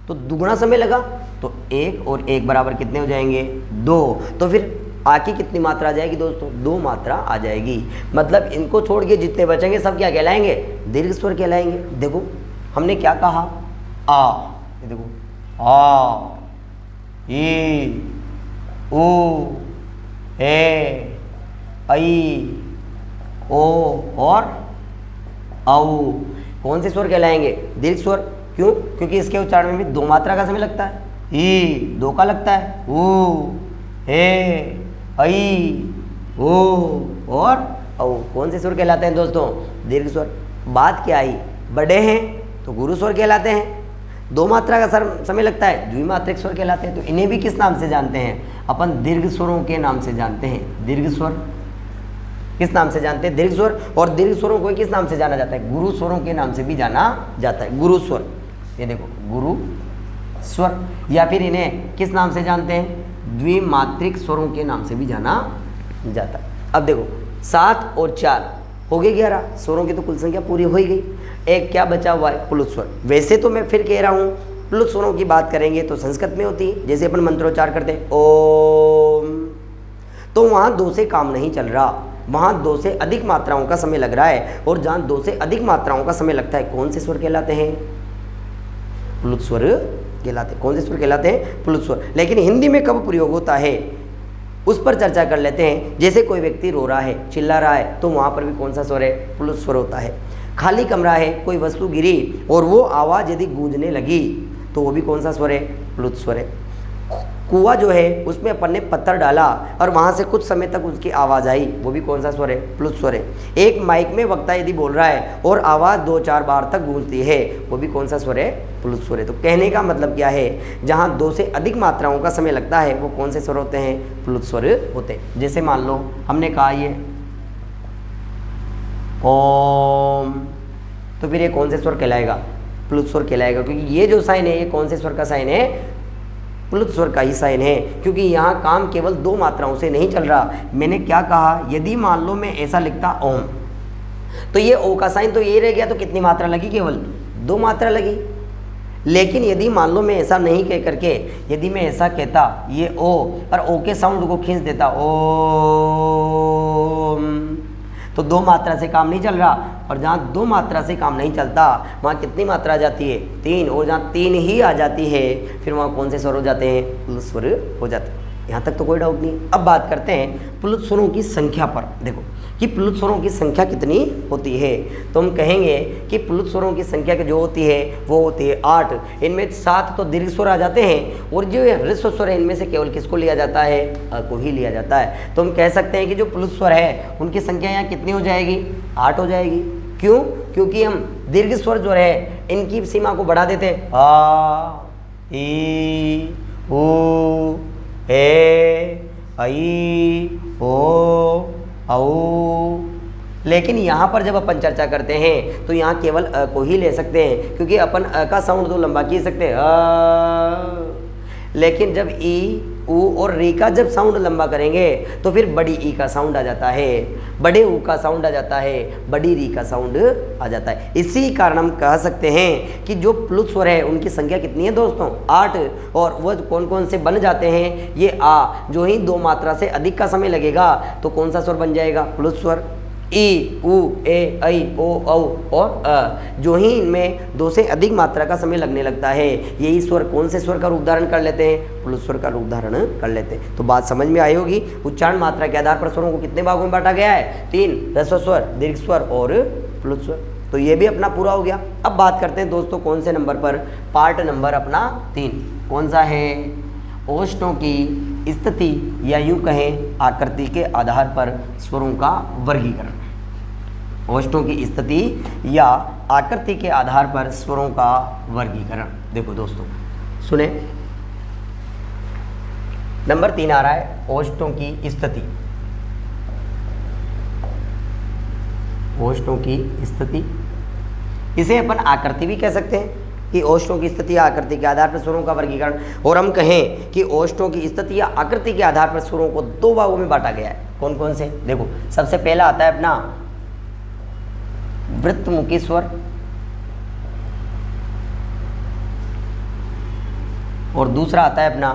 Speaker 1: तो दुगुना समय लगा, तो 1 और 1 बराबर कितने हो जाएंगे? 2। तो फिर आ की कितनी मात्रा आ जाएगी दोस्तों? 2 मात्रा आ जाएगी। मतलब इनको छोड़ के जितने बचेंगे सब क्या कहलाएंगे? दीर्घ स्वर कहलाएंगे। देखो हमने क्या कहा? आ, ये देखो आ, ई, उ, ए, ऐ, ओ और औ। कौन से स्वर कहलाएंगे? दीर्घ स्वर। क्यों? क्योंकि इसके उच्चारण में भी 2 मात्रा का समय लगता है। ई 2 का लगता है, उ, ए, ऐ, ओ और औ। कौन से स्वर कहलाते हैं दोस्तों? दीर्घ स्वर। बात क्या आई? बड़े हैं तो गुरु स्वर कहलाते हैं, 2 मात्रा का समय लगता है, द्विमात्रिक स्वर कहलाते हैं। तो इन्हें भी किस नाम से जानते हैं? अपन दीर्घ स्वरों के नाम से जानते हैं। दीर्घ स्वर किस नाम से जानते हैं? दीर्घ स्वर। और दीर्घ स्वरों को किस नाम से जाना जाता है? गुरु स्वरों के नाम से भी जाना जाता है। गुरु स्वर, ये देखो गुरु स्वर। या फिर इन्हें किस नाम से जानते हैं? द्विमात्रिक स्वरों के नाम से भी जाना जाता है। अब देखो 7 और 4 हो गए 11 स्वरों की, तो कुल संख्या पूरी हो ही गई। एक क्या बचा हुआ है? प्लुत स्वर। वैसे तो मैं फिर कह रहा हूँ प्लुत स्वरों की बात करेंगे तो संस्कृत में होती है, जैसे अपन मंत्रोच्चार करते हैं ओम, तो वहाँ 2 से काम नहीं चल रहा, वहाँ 2 से अधिक मात्राओं का समय लग रहा है। और जहाँ 2 से अधिक मात्राओं का समय लगता है कौन से स्वर कहलाते हैं? प्लुत स्वर कहलाते हैं। कौन से स्वर कहलाते हैं? प्लुत स्वर। लेकिन हिंदी में कब प्रयोग होता है उस पर चर्चा कर लेते हैं। जैसे कोई व्यक्ति रो रहा है, चिल्ला रहा है, तो वहाँ पर भी कौन सा स्वर है? प्लुत स्वर होता है। खाली कमरा है, कोई वस्तु गिरी और वो आवाज़ यदि गूंजने लगी तो वो भी कौन सा स्वर है? प्लुत स्वर है। कुआं जो है उसमें अपन ने पत्थर डाला और वहाँ से कुछ समय तक उसकी आवाज़ आई, वो भी कौन सा स्वर है? प्लुत स्वर है। एक माइक में वक्ता यदि बोल रहा है और आवाज़ 2-4 बार तक गूंजती है, वो भी कौन सा स्वर है? प्लुत स्वर है। तो कहने का मतलब क्या है? जहाँ 2 से अधिक मात्राओं का समय लगता है वो कौन से स्वर होते हैं? प्लुत स्वर होते हैं। जैसे मान लो हमने कहा ये ओम, तो फिर ये कौन से स्वर कहलाएगा? प्लुत स्वर कहलाएगा, क्योंकि ये जो साइन है ये कौन से स्वर का साइन है? प्लुत स्वर का ही साइन है, क्योंकि यहाँ काम केवल 2 मात्राओं से नहीं चल रहा। मैंने क्या कहा? यदि मान लो मैं ऐसा लिखता ओम, तो ये ओ का साइन तो यही रह गया, तो कितनी मात्रा लगी? केवल 2 मात्रा लगी। लेकिन यदि मान लो मैं ऐसा नहीं कह करके यदि मैं ऐसा कहता ये ओ और ओ के साउंड को खींच देता ओम, तो 2 मात्रा से काम नहीं चल रहा। और जहाँ 2 मात्रा से काम नहीं चलता वहाँ कितनी मात्रा आ जाती है? 3। और जहाँ 3 ही आ जाती है फिर वहाँ कौन से स्वर हो जाते हैं? प्लुत स्वर हो जाते हैं। यहाँ तक तो कोई डाउट नहीं। अब बात करते हैं प्लुत स्वरों की संख्या पर। देखो कि प्लुत स्वरों की संख्या कितनी होती है, तो हम कहेंगे कि प्लुत स्वरों की संख्या जो होती है वो होती है 8। इनमें 7 तो दीर्घ स्वर आ जाते हैं और जो ह्रस्व स्वर है इनमें से केवल किसको लिया जाता है? अ को ही लिया जाता है। तो हम कह सकते हैं कि जो प्लुत स्वर है उनकी संख्या यहाँ कितनी हो जाएगी? 8 हो जाएगी। क्यों? क्योंकि हम दीर्घ स्वर जो है इनकी सीमा को बढ़ा देते हैं। आ, ई, ऊ, ए, ऐ, ओ, औ। लेकिन यहाँ पर जब अपन चर्चा करते हैं तो यहाँ केवल अ को ही ले सकते हैं, क्योंकि अपन अ का साउंड तो लंबा खींच सकते हैं लेकिन जब ई, ऊ और री का जब साउंड लंबा करेंगे तो फिर बड़ी ई का साउंड आ जाता है, बड़े ऊ का साउंड आ जाता है, बड़ी री का साउंड आ जाता है। इसी कारण हम कह सकते हैं कि जो प्लुत स्वर है उनकी संख्या कितनी है दोस्तों? 8। और वो कौन कौन से बन जाते हैं? ये आ, जो ही 2 मात्रा से अधिक का समय लगेगा तो कौन सा स्वर बन जाएगा? प्लुत स्वर। ई, ऊ, ए, ऐ, ओ, औ और अ, जो ही इनमें 2 से अधिक मात्रा का समय लगने लगता है, यही स्वर कौन से स्वर का रूप धारण कर लेते हैं? प्लुत स्वर का रूप धारण कर लेते हैं। तो बात समझ में आई होगी। उच्चारण मात्रा के आधार पर स्वरों को कितने भागों में बांटा गया है? 3, ह्रस्व स्वर, दीर्घ स्वर और प्लुत स्वर। तो ये भी अपना पूरा हो गया। अब बात करते हैं दोस्तों कौन से नंबर पर? पार्ट नंबर अपना 3 कौन सा है? ओष्ठों की स्थिति या यूं कहें आकृति के आधार पर स्वरों का वर्गीकरण। ओष्ठों की स्थिति या आकृति के आधार पर स्वरों का वर्गीकरण। देखो दोस्तों सुने, नंबर 3 आ रहा है ओष्ठों की स्थिति। ओष्ठों की स्थिति, इसे अपन आकृति भी कह सकते हैं कि ओष्ठों की स्थिति या आकृति के आधार पर स्वरों का वर्गीकरण। और हम कहें कि ओष्ठों की स्थिति या आकृति के आधार पर स्वरों को 2 भागों में बांटा गया है। कौन कौन से? देखो सबसे पहला आता है अपना वृत्तमुखी स्वर और दूसरा आता है अपना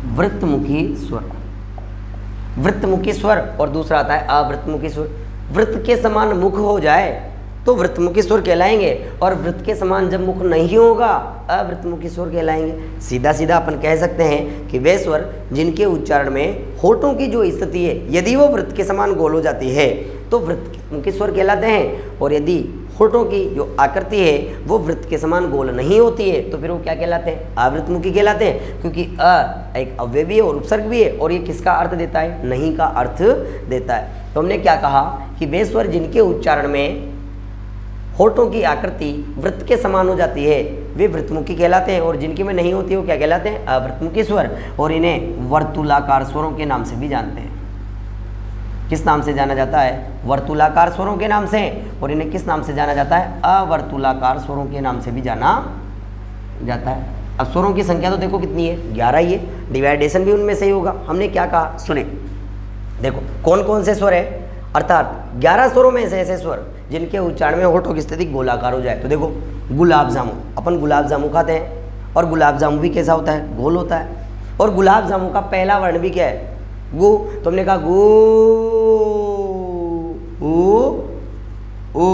Speaker 1: अवृत्तमुखी स्वर। वृत्तमुखी स्वर और दूसरा आता है अवृत्तमुखी स्वर। वृत्त के समान मुख हो जाए तो वृत्तमुखी स्वर कहलाएंगे, और वृत्त के समान जब मुख नहीं होगा अवृत्तमुखी स्वर कहलाएंगे। सीधा सीधा अपन कह सकते हैं कि वे स्वर जिनके उच्चारण में होठों की जो स्थिति है यदि वो वृत्त के समान गोल हो जाती है तो वृत्तमुखी स्वर कहलाते हैं, और यदि होठों की जो आकृति है वो वृत्त के समान गोल नहीं होती है तो फिर वो क्या कहलाते हैं? अवृत्तमुखी कहलाते हैं, क्योंकि अ एक अव्यय भी है और उपसर्ग भी है, और ये किसका अर्थ देता है? नहीं का अर्थ देता है। तो हमने क्या कहा कि वे स्वर जिनके उच्चारण में होठों की आकृति वृत्त के समान हो जाती है वे वृत्तमुखी कहलाते हैं, और जिनके में नहीं होती है वो क्या कहलाते हैं? अवृत्तमुखी स्वर। और इन्हें वर्तुलाकार स्वरों के नाम से भी जानते हैं। किस नाम से जाना जाता है? वर्तुलाकार स्वरों के नाम से। और इन्हें किस नाम से जाना जाता है? अवर्तुलाकार स्वरों के नाम से भी जाना जाता है। अब स्वरों की संख्या तो देखो कितनी है? 11 ही है। डिवाइडेशन भी उनमें से ही होगा। हमने क्या कहा सुने, देखो कौन कौन से स्वर है, अर्थात 11 स्वरों में से ऐसे स्वर जिनके उच्चारण में होठों की स्थिति गोलाकार हो जाए। तो देखो गुलाब जामुन, अपन गुलाब जामुन खाते हैं और गुलाब जामुन भी कैसा होता है? गोल होता है। और गुलाब जामुन का पहला वर्ण भी क्या है? गु। तो हमने कहा गु, उ, ओ,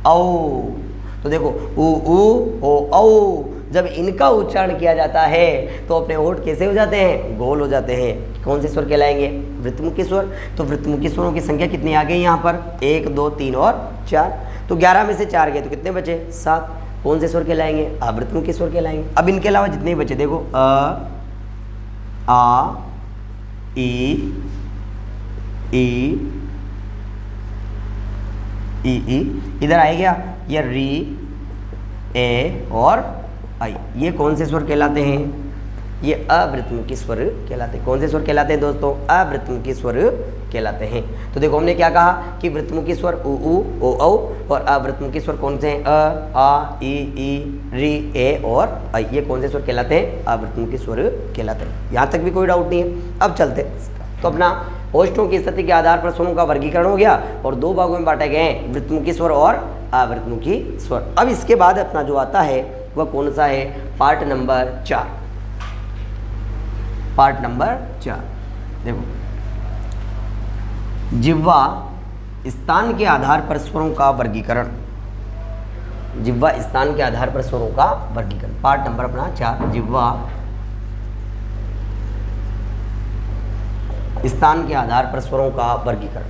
Speaker 1: औ। तो देखो उ, ओ, औ जब इनका उच्चारण किया जाता है तो अपने होठ कैसे हो जाते हैं? गोल हो जाते हैं। कौन से स्वर कहलाएंगे? वृत्तमुखी स्वर। तो वृत्तमुखी स्वरों की संख्या कितनी आ गई यहाँ पर? 1, 2, 3 और 4। तो 11 में से 4 गए तो कितने बचे? 7। कौन से स्वर कहलाएंगे? अवृत्तमुखी स्वर कहलाएंगे। अब इनके अलावा जितने बचे देखो अ, आ, ई, इधर आए गया ये री, ए और आई। ये कौन से स्वर कहलाते हैं? ये अवृत्तमुखी स्वर कहलाते हैं। कौन से स्वर कहलाते हैं दोस्तों? अवृत्तमुखी स्वर कहलाते हैं। तो देखो हमने क्या कहा कि वृत्तमुखी स्वर उ, ओ, औ, और अवृत्तमुखी स्वर कौन से हैं? अ, आ, ई, री, ए और आई। ये कौन से स्वर कहलाते हैं? अवृत्तमुखी स्वर कहलाते हैं। यहाँ तक भी कोई डाउट नहीं है। अब चलते तो अपना ओष्ठों की स्थिति के आधार पर स्वरों का वर्गीकरण हो गया और 2 भागों में बांटे गए हैं, वृत्तमुखी स्वर और अवृत्तमुखी स्वर। अब इसके बाद अपना जो आता है वह कौन सा है? Part number 4। पार्ट नंबर 4 देखो, जिह्वा स्थान के आधार पर स्वरों का वर्गीकरण। जिह्वा स्थान के आधार पर स्वरों का वर्गीकरण। पार्ट नंबर अपना 4, जिह्वा स्थान के आधार पर स्वरों का वर्गीकरण।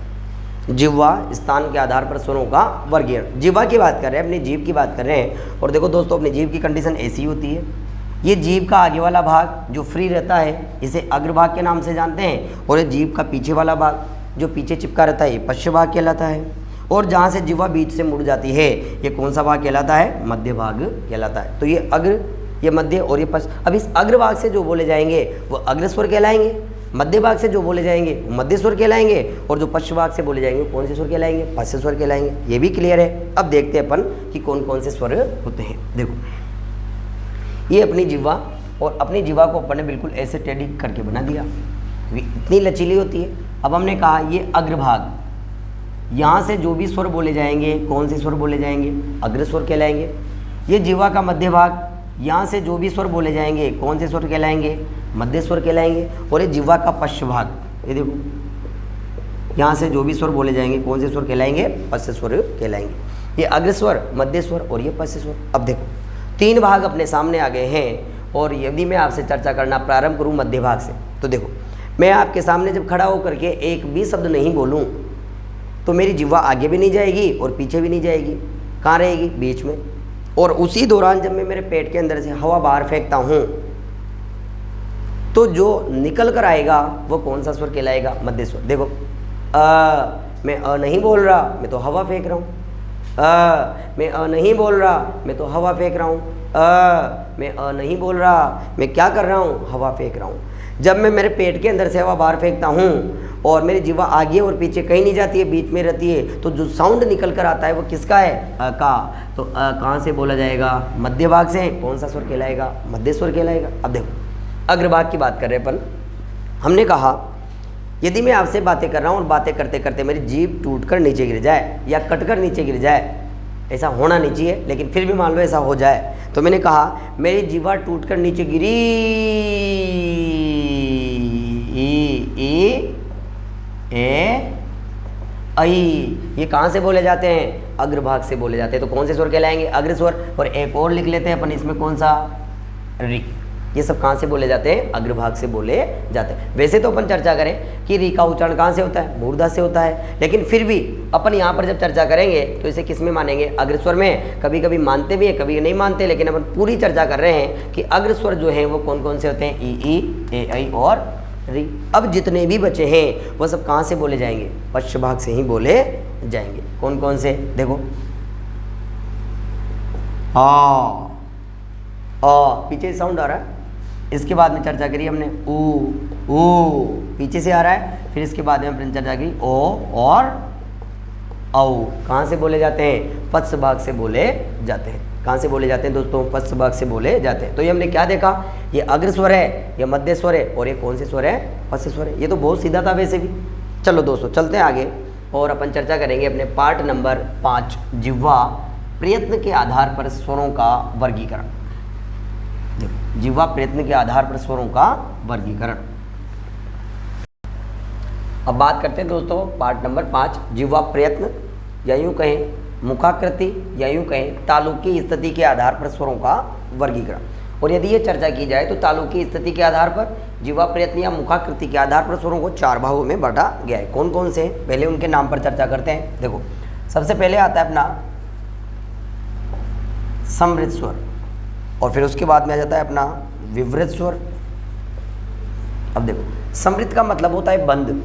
Speaker 1: जिह्वा स्थान के आधार पर स्वरों का वर्गीकरण। जिह्वा की बात कर रहे हैं, अपनी जीभ की बात कर रहे हैं। और देखो दोस्तों अपनी जीभ की कंडीशन ऐसी होती है, ये जीभ का आगे वाला भाग जो फ्री रहता है इसे अग्रभाग के नाम से जानते हैं, और ये जीभ का पीछे वाला भाग जो पीछे चिपका रहता है ये पश्च भाग कहलाता है। और जहाँ से जिह्वा बीच से मुड़ जाती है ये कौन सा भाग कहलाता है? मध्य भाग कहलाता है। तो ये अग्र, ये मध्य और ये पश्च। अब इस अग्र भाग से जो बोले जाएंगे वो अग्र स्वर कहलाएंगे, मध्य भाग से जो बोले जाएंगे वो मध्य स्वर कहलाएंगे, और जो पश्च भाग से बोले जाएंगे वो कौन से स्वर कहलाएंगे? पश्च स्वर कहलाएंगे। ये भी क्लियर है। अब देखते हैं अपन कि कौन कौन से स्वर होते हैं। देखो ये अपनी जिह्वा, और अपनी जिह्वा को अपन ने बिल्कुल ऐसे टेढ़ी करके बना दिया, इतनी लचीली होती है। अब हमने कहा ये अग्रभाग, यहाँ से जो भी स्वर बोले जाएंगे कौन से स्वर बोले जाएंगे? अग्र स्वर कहलाएंगे। ये जिह्वा का मध्य भाग, यहाँ से जो भी स्वर बोले जाएंगे कौन से स्वर कहलाएंगे? मध्य स्वर कहलाएंगे। और ये जिह्वा का पश्च भाग, ये देखो यहाँ से जो भी स्वर बोले जाएंगे कौन से स्वर कहलाएंगे? पश्च स्वर कहलाएंगे। ये अग्र स्वर, मध्य स्वर और ये पश्च स्वर। अब देखो 3 भाग अपने सामने आ गए हैं, और यदि मैं आपसे चर्चा करना प्रारंभ करूँ मध्य भाग से, तो देखो मैं आपके सामने जब खड़ा होकर के एक भी शब्द नहीं बोलूँ तो मेरी जिह्वा आगे भी नहीं जाएगी और पीछे भी नहीं जाएगी। कहाँ रहेगी? बीच में। और उसी दौरान जब मैं मेरे पेट के अंदर से हवा बाहर फेंकता हूँ तो जो निकल कर आएगा वो कौन सा स्वर कहलाएगा? मध्य स्वर। देखो मैं नहीं बोल रहा, मैं तो हवा फेंक रहा हूँ। मैं नहीं बोल रहा, मैं तो हवा फेंक रहा हूँ। मैं नहीं बोल रहा, मैं क्या कर रहा हूँ? हवा फेंक रहा हूँ। जब मैं मेरे पेट के अंदर से हवा बाहर फेंकता हूँ और मेरी जिह्वा आगे और पीछे कहीं नहीं जाती है, बीच में रहती है, तो जो साउंड निकल कर आता है वो किसका है? अ का। तो अ कहाँ से बोला जाएगा? मध्य भाग से। कौन सा स्वर कहलाएगा? मध्य स्वर कहलाएगा। अब देखो अग्रभाग की बात कर रहे अपन। हमने कहा यदि मैं आपसे बातें कर रहा हूँ और बातें करते करते मेरी जीभ टूटकर नीचे गिर जाए या कटकर नीचे गिर जाए, ऐसा होना नहीं चाहिए लेकिन फिर भी मान लो ऐसा हो जाए, तो मैंने कहा मेरी जीवा टूटकर नीचे गिरी, ऐ ये कहाँ से बोले जाते हैं? अग्रभाग से बोले जाते हैं। तो कौन से स्वर कहलाएंगे? अग्र स्वर। और एक और लिख लेते हैं अपन इसमें, कौन सा? रि। ये सब कहाँ से बोले जाते हैं? अग्रभाग से बोले जाते हैं। वैसे तो अपन चर्चा करें कि री का उच्चारण कहाँ से होता है? मूर्धा से होता है, लेकिन फिर भी अपन यहाँ पर जब चर्चा करेंगे तो इसे किस में मानेंगे? अग्र स्वर में। कभी कभी मानते भी हैं, कभी नहीं मानते, लेकिन अपन पूरी चर्चा कर रहे हैं कि अग्र स्वर जो हैं वो कौन कौन से होते हैं? ई, ए, ऐ और री। अब जितने भी बचे हैं वो सब कहाँ से बोले जाएंगे? पश्च भाग से ही बोले जाएंगे। कौन कौन से? देखो आ, पीछे साउंड आ रहा है, इसके बाद में चर्चा करी हमने ओ पीछे से आ रहा है, फिर इसके बाद में हमने चर्चा की ओ और औ। कहाँ से बोले जाते हैं? पश्च भाग से बोले जाते हैं। कहाँ से बोले जाते हैं दोस्तों? पश्च भाग से बोले जाते हैं। तो ये हमने क्या देखा? ये अग्र स्वर है, ये मध्य स्वर है, और ये कौन से स्वर है? पश्च स्वर है। ये तो बहुत सीधा था वैसे भी। चलो दोस्तों चलते हैं आगे और अपन चर्चा करेंगे अपने पार्ट नंबर 5, जिह्वा प्रयत्न के आधार पर स्वरों का वर्गीकरण। जिह्वा प्रयत्न के आधार पर स्वरों का वर्गीकरण। अब बात करते हैं दोस्तों पार्ट नंबर 5, जिह्वा प्रयत्न, या यूँ कहें मुखाकृति, या यूँ कहें तालु की स्थिति के आधार पर स्वरों का वर्गीकरण। और यदि ये चर्चा की जाए तो तालु की स्थिति के आधार पर, जिह्वा प्रयत्न या मुखाकृति के आधार पर स्वरों को 4 भागों में बांटा गया है। कौन कौन से? पहले उनके नाम पर चर्चा करते हैं। देखो सबसे पहले आता है अपना समृद्ध स्वर, और फिर उसके बाद में आ जाता है अपना विवृत स्वर। अब देखो समृद्ध का मतलब होता है बंद,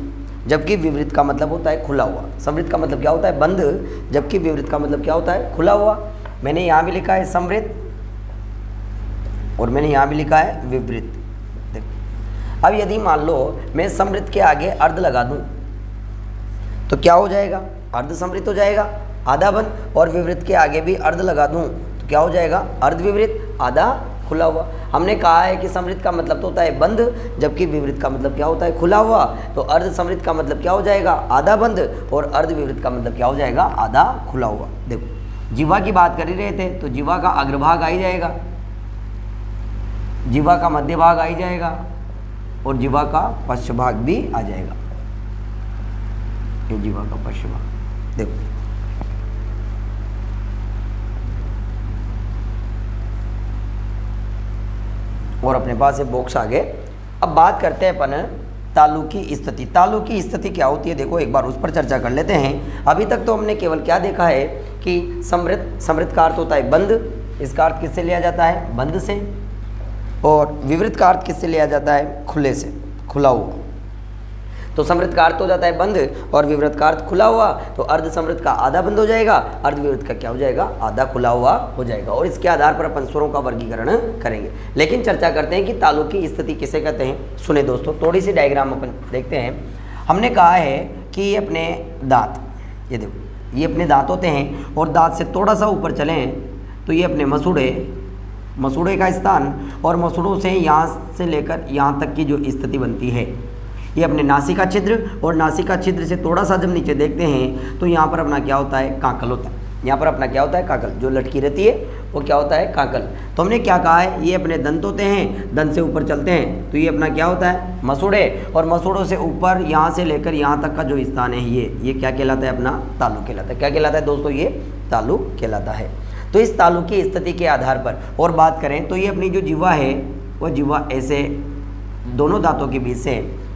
Speaker 1: जबकि विवृत का मतलब होता है खुला हुआ। समृद्ध का मतलब क्या होता है? बंद, जबकि विवृत का मतलब क्या होता है? खुला हुआ। मैंने यहाँ भी लिखा है समृद्ध और मैंने यहाँ भी लिखा है विवृत। देखो अब यदि मान लो मैं समृद्ध के आगे अर्ध लगा दूँ तो क्या हो जाएगा? अर्ध समृद्ध हो जाएगा, आधा बंद। और विवृत के आगे भी अर्ध लगा दूँ तो क्या हो जाएगा? अर्ध विवृत, आधा खुला हुआ। हमने कहा है कि समृद्ध का मतलब तो होता है बंद, जबकि विवृत का मतलब क्या होता है? खुला हुआ। तो अर्ध समृद्ध का मतलब क्या हो जाएगा? आधा बंद। और अर्ध विवृत का मतलब क्या हो जाएगा? आधा खुला हुआ। देखो जिह्वा की बात कर ही रहे थे तो जिह्वा का अग्रभाग आ ही जाएगा, जिह्वा का मध्य भाग आ ही जाएगा, और जिह्वा का पश्च भाग भी आ जाएगा। ये जिह्वा का पश्च भाग देखो। और अपने पास ये बॉक्स आ गए। अब बात करते हैं अपन तालु की स्थिति। तालु की स्थिति क्या होती है? देखो एक बार उस पर चर्चा कर लेते हैं। अभी तक तो हमने केवल क्या देखा है कि समृद्ध का अर्थ होता है बंद, इसका अर्थ किससे लिया जाता है? बंद से। और विवृत का अर्थ किससे लिया जाता है? खुले से, खुला हुआ। तो समृद्ध का अर्थ हो जाता है बंद और विवृत का अर्थ खुला हुआ, तो अर्ध समृद्ध का आधा बंद हो जाएगा, अर्ध विवृत का क्या हो जाएगा, आधा खुला हुआ हो जाएगा। और इसके आधार पर अपन स्वरों का वर्गीकरण करेंगे। लेकिन चर्चा करते हैं कि तालु की स्थिति किसे कहते हैं। सुने दोस्तों, थोड़ी सी डायग्राम अपन देखते हैं। हमने कहा है कि ये अपने दांत, ये देखो ये अपने दांत होते हैं और दांत से थोड़ा सा ऊपर चलें तो ये अपने मसूड़े का स्थान, और मसूड़ों से यहाँ से लेकर यहाँ तक की जो स्थिति बनती है ये अपने नासिका छिद्र, और नासिका छिद्र से थोड़ा सा जब नीचे देखते हैं तो यहाँ पर अपना क्या होता है, काकल होता है। यहाँ पर अपना क्या होता है, काकल, जो लटकी रहती है वो क्या होता है, काकल। तो हमने क्या कहा है, ये अपने दंत होते हैं, दंत से ऊपर चलते हैं तो ये अपना क्या होता है, मसूड़े, और मसूड़ों से ऊपर यहाँ से लेकर यहाँ तक का जो स्थान है ये क्या कहलाता है, अपना तालु कहलाता है। क्या कहलाता है दोस्तों, ये तालु कहलाता है। तो इस तालु की स्थिति के आधार पर और बात करें तो ये अपनी जो जीवा है वो जीवा ऐसे दोनों दांतों के बीच से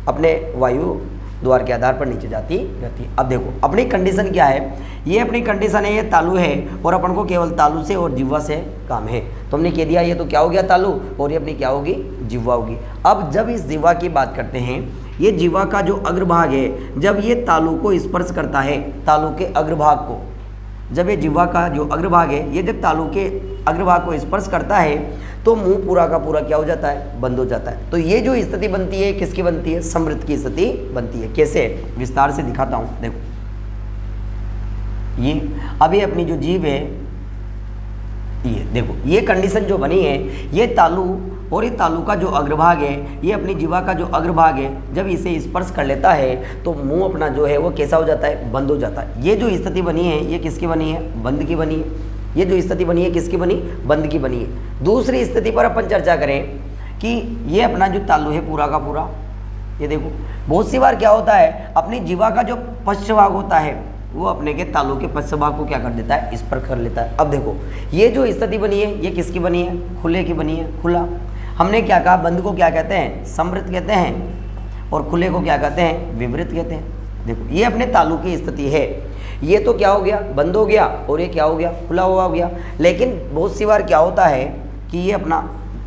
Speaker 1: अपने वायु द्वार के आधार पर नीचे जाती रहती है। अब देखो अपनी कंडीशन क्या है, ये अपनी कंडीशन है, ये तालु है और अपन को केवल तालु से और जिह्वा से काम है। तो हमने कह दिया ये तो क्या हो गया, तालु, और ये अपनी क्या होगी, जिह्वा होगी। अब जब इस जिह्वा की बात करते हैं, ये जिह्वा का जो अग्रभाग है जब ये तालु को स्पर्श करता है, तालु के अग्रभाग को, जब ये जिह्वा का जो अग्रभाग है ये जब तालु के अग्रभाग को स्पर्श करता है तो मुंह पूरा का पूरा क्या हो जाता है, बंद हो जाता है। तो ये जो स्थिति बनती है किसकी बनती है, समृद्ध की स्थिति बनती है। कैसे, विस्तार से दिखाता हूं। देखो ये अभी अपनी जो जीभ है, ये देखो ये कंडीशन जो बनी है, ये तालु और ये तालु का जो अग्रभाग है, ये अपनी जीवा का जो अग्रभाग है जब इसे स्पर्श कर लेता है तो मुंह अपना जो है वो कैसा हो जाता है, बंद हो जाता है। ये जो स्थिति बनी है ये किसकी बनी है, बंद की बनी है। ये जो स्थिति बनी है किसकी बनी, बंद की बनी है। दूसरी स्थिति पर अपन चर्चा करें कि ये अपना जो तालु है पूरा का पूरा, ये देखो बहुत सी बार क्या होता है, अपनी जीवा का जो पश्च भाग होता है वो अपने के तालु के पश्च भाग को क्या कर देता है, स्पर्श कर लेता है। अब देखो ये जो स्थिति बनी है ये किसकी बनी है, खुले की बनी है, खुला। हमने क्या कहा, बंद को क्या कहते हैं, समृद्ध कहते हैं, और खुले को क्या कहते हैं, विवृत कहते हैं। देखो ये अपने तालु की स्थिति है, ये तो क्या हो गया, बंद हो गया, और ये क्या हो गया, खुला हुआ हो गया। लेकिन बहुत सी बार क्या होता है कि ये अपना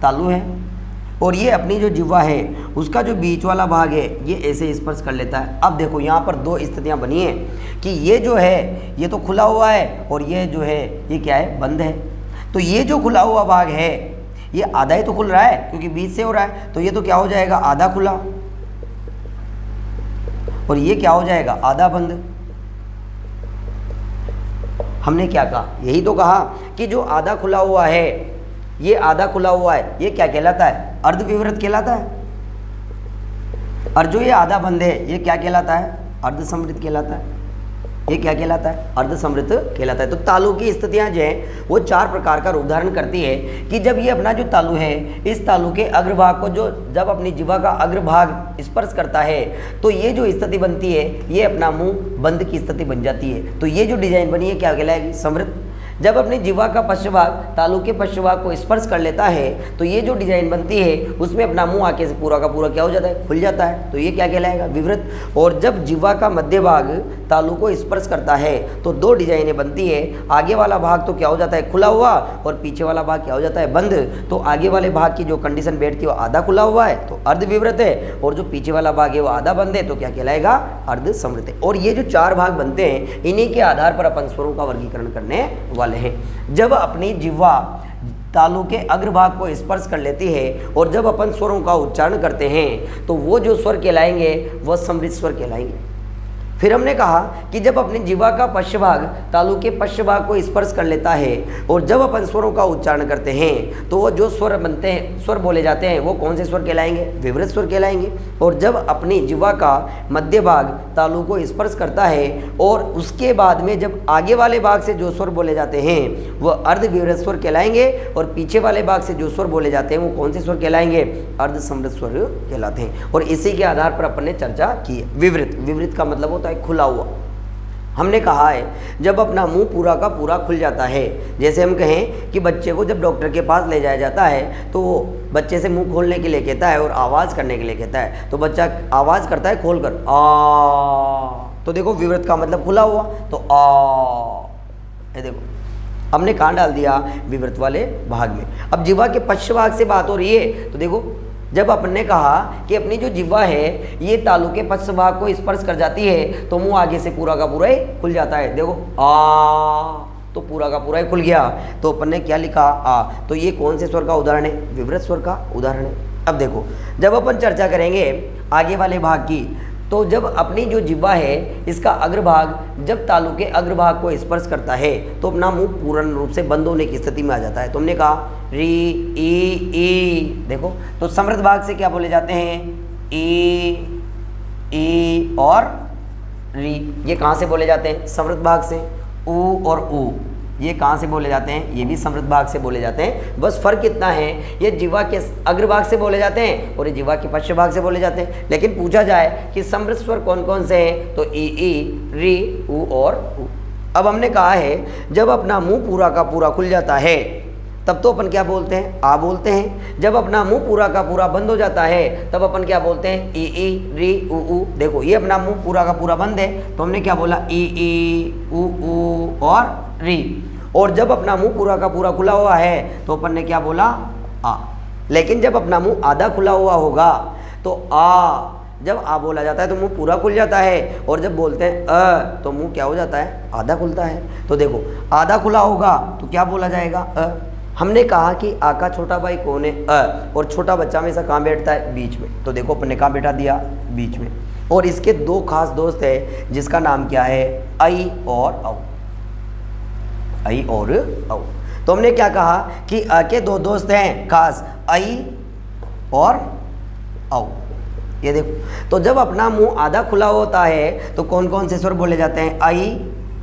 Speaker 1: तालु है और ये अपनी जो जिह्वा है उसका जो बीच वाला भाग है ये ऐसे स्पर्श कर लेता है। अब देखो यहाँ पर दो स्थितियाँ बनी हैं कि ये जो है ये तो खुला हुआ है और ये जो है ये क्या है, बंद है। तो ये जो खुला हुआ भाग है ये आधा ही तो खुल रहा है क्योंकि बीच से हो रहा है, तो ये तो क्या हो जाएगा, आधा खुला, और ये क्या हो जाएगा, आधा बंद। हमने क्या कहा, यही तो कहा कि जो आधा खुला हुआ है, ये आधा खुला हुआ है, ये क्या कहलाता है, अर्धविवृत कहलाता है। और जो ये आधा बंद है ये क्या कहलाता है, अर्धसमृद्ध कहलाता है। ये क्या कहलाता है, अर्धसमृद्ध कहलाता है। तो तालु की स्थितियां जो हैं वो चार प्रकार का रूप धारण करती है कि जब ये अपना जो तालु है इस तालु के अग्रभाग को जो जब अपनी जिह्वा का अग्रभाग स्पर्श करता है तो ये जो स्थिति बनती है ये अपना मुंह बंद की स्थिति बन जाती है। तो ये जो डिजाइन बनी है क्या कहलाएगी, समृद्ध। जब अपनी जिह्वा का पश्च भाग तालु के पश्च भाग को स्पर्श कर लेता है तो ये जो डिजाइन बनती है उसमें अपना मुंह आके से पूरा का पूरा क्या हो जाता है, खुल जाता है। तो ये क्या कहलाएगा, विवृत। और जब जिह्वा का मध्य भाग तालु को स्पर्श करता है तो दो डिजाइनें बनती है, आगे वाला भाग तो क्या हो जाता है, खुला हुआ, और पीछे वाला भाग क्या हो जाता है, बंद। तो आगे वाले भाग की जो कंडीशन बैठती है वो आधा खुला हुआ है तो अर्धविवृत है, और जो पीछे वाला भाग है वो आधा बंद है तो क्या कहलाएगा, अर्धसमृद्ध है। और ये जो चार भाग बनते हैं इन्हीं के आधार पर अपन स्वरों का वर्गीकरण करने वाले हैं। जब अपनी जिह्वा तालु के अग्रभाग को स्पर्श कर लेती है और जब अपन स्वरों का उच्चारण करते हैं तो वो जो स्वर कहलाएंगे वह समृद्ध स्वर कहलाएंगे। फिर हमने कहा कि जब अपनी जिह्वा का पश्च भाग तालु के पश्च भाग को स्पर्श कर लेता है और जब अपन स्वरों का उच्चारण करते हैं तो वो जो स्वर बनते हैं, स्वर बोले जाते हैं, वो कौन से स्वर कहलाएंगे, विवृत स्वर कहलाएंगे। और जब अपनी जिह्वा का मध्य भाग तालु को स्पर्श करता है और उसके बाद में जब आगे वाले भाग से जो स्वर बोले जाते हैं वह अर्धविवृत स्वर कहलाएंगे, और पीछे वाले भाग से जो स्वर बोले जाते हैं वो कौन से स्वर कहलाएंगे, अर्धसमृद्ध स्वर कहलाते हैं। और इसी के आधार पर अपन ने चर्चा की। विवृत का मतलब होता है खुला हुआ। हमने कहा है जब अपना मुंह पूरा का पूरा खुल जाता है, जैसे हम कहें कि बच्चे को जब डॉक्टर के पास ले जाया जाता है तो वो बच्चे से मुंह खोलने के लिए कहता है और आवाज़ करने के लिए कहता है, तो बच्चा आवाज़ करता है खोल कर आ, तो देखो विवृत का मतलब खुला हुआ, तो आ, ये देखो हमने कहाँ डाल दिया, विवृत वाले भाग में। अब जिह्वा के पश्च भाग से बात हो रही है तो देखो जब अपन ने कहा कि अपनी जो जिह्वा है ये तालु के पश्च भाग को स्पर्श कर जाती है तो मुंह आगे से पूरा का पूरा ही खुल जाता है। देखो आ, तो पूरा का पूरा ही खुल गया। तो अपन ने क्या लिखा आ। तो ये कौन से स्वर का उदाहरण है? विवृत स्वर का उदाहरण है। अब देखो जब अपन चर्चा करेंगे आगे वाले भाग की, तो जब अपनी जो जिह्वा है इसका अग्रभाग जब तालु के अग्रभाग को स्पर्श करता है तो अपना मुंह पूर्ण रूप से बंद होने की स्थिति में आ जाता है। तो हमने कहा री ई। देखो तो समृद्ध भाग से क्या बोले जाते हैं? ई और री। ये कहाँ से बोले जाते हैं? समृद्ध भाग से। ऊ और ऊ ये कहाँ से बोले जाते हैं? ये भी समृद्ध भाग से बोले जाते हैं। बस फर्क कितना है, ये जिह्वा के अग्रभाग से बोले जाते हैं और ये जिह्वा के पश्च भाग से बोले जाते हैं। लेकिन पूछा जाए कि समृद्ध स्वर कौन कौन से हैं, तो ई, री, ऊ और ऊ। अब हमने कहा है जब अपना मुंह पूरा का पूरा खुल जाता है तब तो अपन क्या बोलते हैं? आ बोलते हैं। जब अपना मुंह पूरा का पूरा बंद हो जाता है तब अपन क्या बोलते हैं? ई, री, ऊ। देखो ये अपना मुंह पूरा का पूरा बंद है तो हमने क्या बोला? ई, ऊ और री। और जब अपना मुंह पूरा का पूरा खुला हुआ है तो अपन ने क्या बोला? आ। लेकिन जब अपना मुंह आधा खुला हुआ होगा तो आ। जब आ बोला जाता है तो मुंह पूरा खुल जाता है और जब बोलते हैं अ तो मुंह क्या हो जाता है? आधा खुलता है। तो देखो आधा खुला होगा तो क्या बोला जाएगा? अ। हमने कहा कि आ का छोटा भाई कौन है? अ। और छोटा बच्चा हमेशा कहाँ बैठता है? बीच में। तो देखो अपन ने कहाँ बैठा दिया? बीच में। और इसके दो खास दोस्त है जिसका नाम क्या है? आई और औ। आई और औ। तो हमने क्या कहा कि अ के दो दोस्त हैं खास, आई और औ। ये देखो तो जब अपना मुंह आधा खुला होता है तो कौन कौन से स्वर बोले जाते हैं? आई,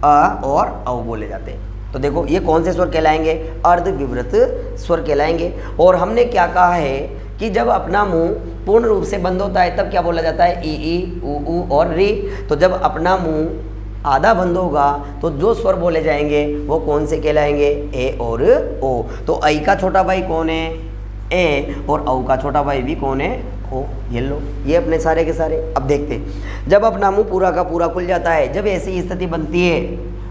Speaker 1: अ और औ बोले जाते हैं। तो देखो ये कौन से स्वर कहलाएंगे? अर्ध विवृत स्वर कहलाएंगे। और हमने क्या कहा है कि जब अपना मुंह पूर्ण रूप से बंद होता है तब क्या बोला जाता है? ई, ऊ और री। तो जब अपना मुंह आधा बंद होगा तो जो स्वर बोले जाएंगे वो कौन से कहलाएंगे? ए और ओ। तो आई का छोटा भाई कौन है? ए। और औ का छोटा भाई भी कौन है? ओ। ये लो ये अपने सारे के सारे। अब देखते जब अपना मुंह पूरा का पूरा खुल जाता है, जब ऐसी स्थिति बनती है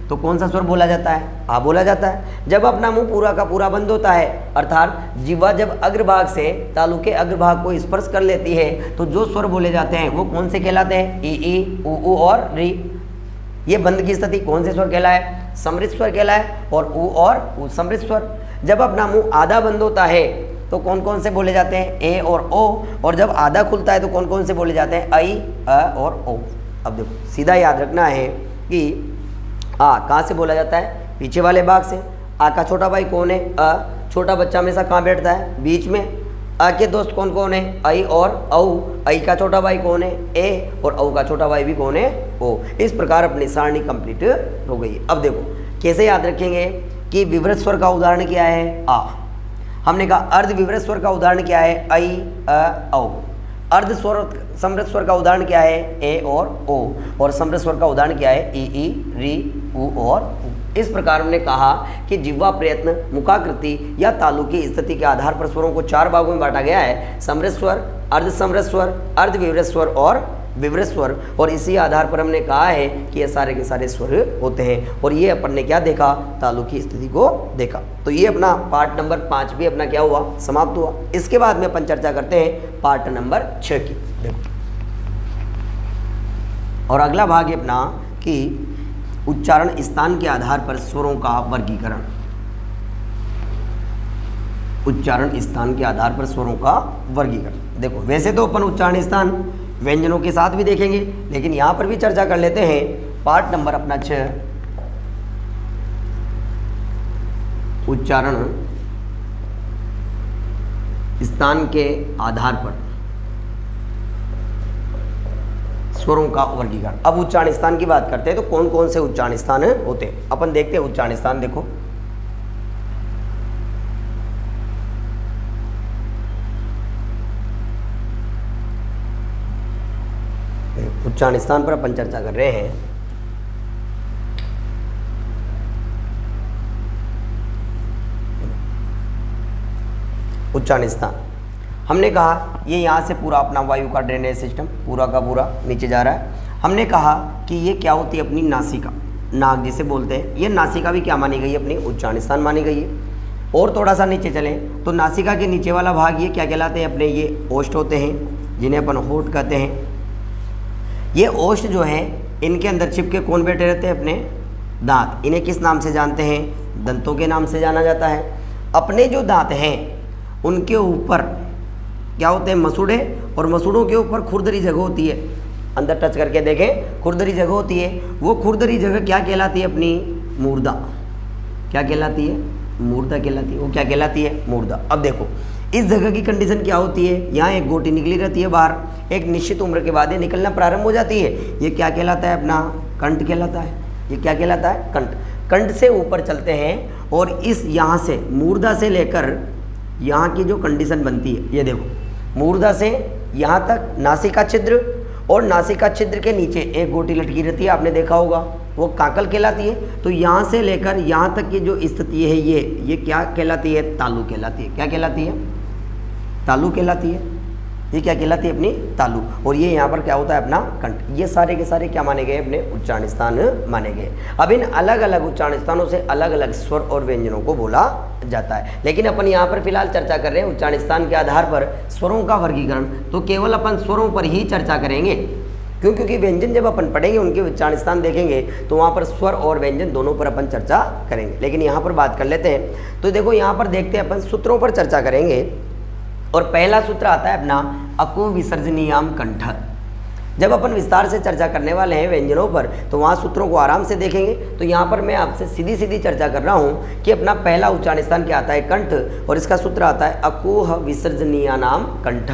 Speaker 1: तो कौन सा स्वर बोला जाता है? आ बोला जाता है। जब अपना मुंह पूरा का पूरा बंद होता है अर्थात जिह्वा जब अग्रभाग से तालु के अग्रभाग को स्पर्श कर लेती है तो जो स्वर बोले जाते हैं वो कौन से कहलाते हैं? ई, ऊ और री। ये बंद की स्थिति कौन से स्वर कहलाए? समृद्ध स्वर कहलाए। और ऊ और ऊ समृद्ध स्वर। जब अपना मुंह आधा बंद होता है तो कौन कौन से बोले जाते हैं? ए और ओ। और जब आधा खुलता है तो कौन कौन से बोले जाते हैं? आई, अ और ओ। अब देखो सीधा याद रखना है कि आ कहाँ से बोला जाता है? पीछे वाले भाग से। आ का छोटा भाई कौन है? अ। छोटा बच्चा हमेशा कहाँ बैठता है? बीच में। आ के दोस्त कौन कौन है? आई और औ। आई का छोटा भाई कौन है? ए। और औ का छोटा भाई भी कौन है? ओ। इस प्रकार अपनी सारणी कंप्लीट हो गई। अब देखो कैसे याद रखेंगे कि विवृत स्वर का उदाहरण क्या है? आ। हमने कहा अर्ध विवृत स्वर का उदाहरण क्या है? आई, अ, औ। अर्ध स्वर समृद्ध स्वर का उदाहरण क्या है? ए और ओ। और समृद्ध स्वर का उदाहरण क्या है? ई, री, ऊ और ऊ। इस प्रकार हमने कहा कि जिह्वा प्रयत्न, मुखाकृति या तालु की स्थिति के आधार पर स्वरों को चार भागों में बांटा गया है: समृद्ध स्वर, अर्ध समृद्ध स्वर, अर्ध विवृत स्वर और विवृत स्वर। और इसी आधार पर हमने कहा है कि ये सारे के सारे स्वर होते हैं। और ये अपन ने क्या देखा? तालु की स्थिति को देखा। तो ये अपना पार्ट नंबर 5 भी अपना क्या हुआ? समाप्त हुआ। इसके बाद में अपन चर्चा करते हैं पार्ट नंबर 6 की। देखो और अगला भाग है अपना कि उच्चारण स्थान के आधार पर स्वरों का वर्गीकरण। उच्चारण स्थान के आधार पर स्वरों का वर्गीकरण। देखो वैसे तो अपन उच्चारण स्थान व्यंजनों के साथ भी देखेंगे, लेकिन यहाँ पर भी चर्चा कर लेते हैं पार्ट नंबर अपना 6, उच्चारण स्थान के आधार पर स्वरों का वर्गीकरण। अब उच्चारण स्थान की बात करते हैं तो कौन कौन से उच्चारण स्थान होते हैं अपन देखते हैं। उच्चारण स्थान देखो उच्चारण स्थान पर अपन चर्चा कर रहे हैं। उच्चारण स्थान हमने कहा ये यहाँ से पूरा अपना वायु का ड्रेनेज सिस्टम पूरा का पूरा नीचे जा रहा है। हमने कहा कि ये क्या होती है? अपनी नासिका, नाक जिसे बोलते हैं। ये नासिका भी क्या मानी गई है? अपनी उच्चारण स्थान मानी गई है। और थोड़ा सा नीचे चलें तो नासिका के नीचे वाला भाग ये क्या कहलाते हैं अपने, ये ओष्ठ होते हैं, जिन्हें अपन होठ कहते हैं। ये ओष्ठ जो है इनके अंदर चिपके कौन बैठे रहते हैं, अपने दांत। इन्हें किस नाम से जानते हैं, दंतों के नाम से जाना जाता है। अपने जो दांत हैं उनके ऊपर क्या होते हैं, मसूड़े, और मसूड़ों के ऊपर खुरदरी जगह होती है। अंदर टच करके देखें, खुरदरी जगह होती है। वो खुरदरी जगह क्या कहलाती है अपनी, मूर्धा। क्या कहलाती है, मूर्धा कहलाती है। वो क्या कहलाती है, मूर्धा। अब देखो इस जगह की कंडीशन क्या होती है, यहाँ एक गोटी निकली रहती है बाहर, एक निश्चित उम्र के बाद ये निकलना प्रारंभ हो जाती है। ये क्या कहलाता है अपना, कंठ कहलाता है। ये क्या कहलाता है, कंठ। कंठ से ऊपर चलते हैं और इस यहाँ से मूर्धा से लेकर यहाँ की जो कंडीशन बनती है, ये देखो मूर्धा से यहाँ तक नासिका छिद्र, और नासिका छिद्र के नीचे एक गोटी लटकी रहती है, आपने देखा होगा, वो काकल कहलाती है। तो यहाँ से लेकर यहाँ तक की जो स्थिति है ये क्या कहलाती है, तालु कहलाती है। क्या कहलाती है, तालु कहलाती है। ये क्या कहलाती है, अपनी तालु। और ये यहाँ पर क्या होता है, अपना कंठ। ये सारे के सारे क्या माने गए, अपने उच्चारण स्थान माने गए। अब इन अलग अलग उच्चारण स्थानों से अलग अलग स्वर और व्यंजनों को बोला जाता है। लेकिन अपन यहाँ पर फिलहाल चर्चा कर रहे हैं उच्चारण स्थान के आधार पर स्वरों का वर्गीकरण, तो केवल अपन स्वरों पर ही चर्चा करेंगे। क्योंकि व्यंजन जब अपन पढ़ेंगे, उनके उच्चारण स्थान देखेंगे, तो वहाँ पर स्वर और व्यंजन दोनों पर अपन चर्चा करेंगे। लेकिन यहाँ पर बात कर लेते हैं। तो देखो यहाँ पर देखते हैं अपन सूत्रों पर चर्चा करेंगे। और पहला सूत्र आता है अपना अकु विसर्जनीयाम कंठ। जब अपन विस्तार से चर्चा करने वाले हैं व्यंजनों पर, तो वहाँ सूत्रों को आराम से देखेंगे। तो यहाँ पर मैं आपसे सीधी सीधी चर्चा कर रहा हूँ कि अपना पहला उच्चारण स्थान क्या आता है, कंठ, और इसका सूत्र आता है अकुह विसर्जनीयानाम कंठ।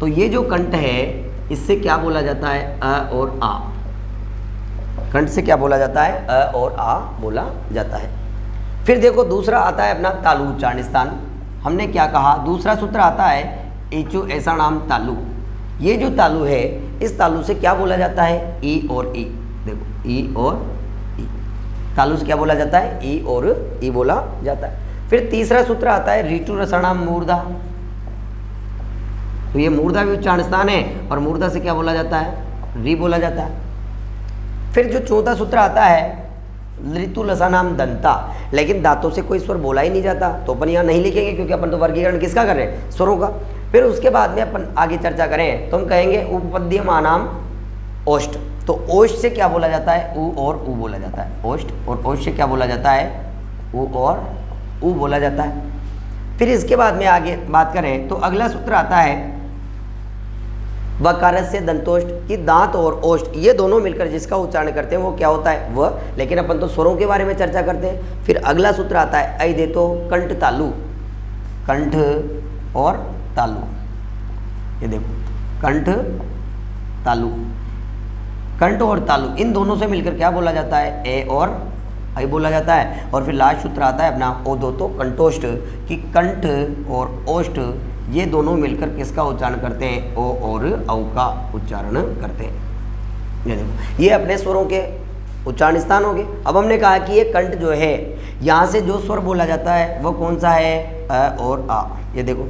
Speaker 1: तो ये जो कंठ है इससे क्या बोला जाता है, अ और आ। कंठ से क्या बोला जाता है, अ और आ बोला जाता है। फिर देखो दूसरा आता है अपना तालु उच्चारण स्थान। हमने क्या कहा, दूसरा सूत्र आता है एचो ऐसा नाम तालु। ये जो तालु है, इस तालु से क्या बोला जाता है, ई और ई। देखो ई और ई, तालु से क्या बोला जाता है, ई और ई बोला जाता है। फिर तीसरा सूत्र आता है ऋतु रसणाम मूर्धा। तो ये मूर्धा भी उच्चारण स्थान है, और मूर्धा से क्या बोला जाता है, री बोला जाता है। फिर जो चौथा सूत्र आता है ऋतु लसानाम दंता। लेकिन दांतों से कोई स्वर बोला ही नहीं जाता, तो अपन यहाँ नहीं लिखेंगे, क्योंकि अपन तो वर्गीकरण किसका कर रहे हैं, स्वरों का। फिर उसके बाद में अपन आगे चर्चा करें तो हम कहेंगे उपपद्यमानाम ओष्ठ। तो ओष्ठ से क्या बोला जाता है, उ और उ बोला जाता है। ओष्ठ और ओष्ठ से क्या बोला जाता है, उ और उ बोला जाता है। फिर इसके बाद में आगे बात करें तो अगला सूत्र आता है वकार से दंतोष्ठ, कि दांत और ओष्ठ ये दोनों मिलकर जिसका उच्चारण करते हैं वो क्या होता है, व। लेकिन अपन तो स्वरों के बारे में चर्चा करते हैं। फिर अगला सूत्र आता है ऐ दे तो कंठ तालु। कंठ और तालु, ये देखो कंठ तालु, कंठ और तालु इन दोनों से मिलकर क्या बोला जाता है, ए और ऐ बोला जाता है। और फिर लास्ट सूत्र आता है अपना ओ दो तो कंठोष्ठ, कि कंठ और ओष्ठ ये दोनों मिलकर किसका उच्चारण करते हैं, ओ और औ का उच्चारण करते हैं। ये देखो ये अपने स्वरों के उच्चारण स्थान हो गए। अब हमने कहा कि ये कंठ जो है, यहाँ से जो स्वर बोला जाता है वो कौन सा है, अ और आ। ये देखो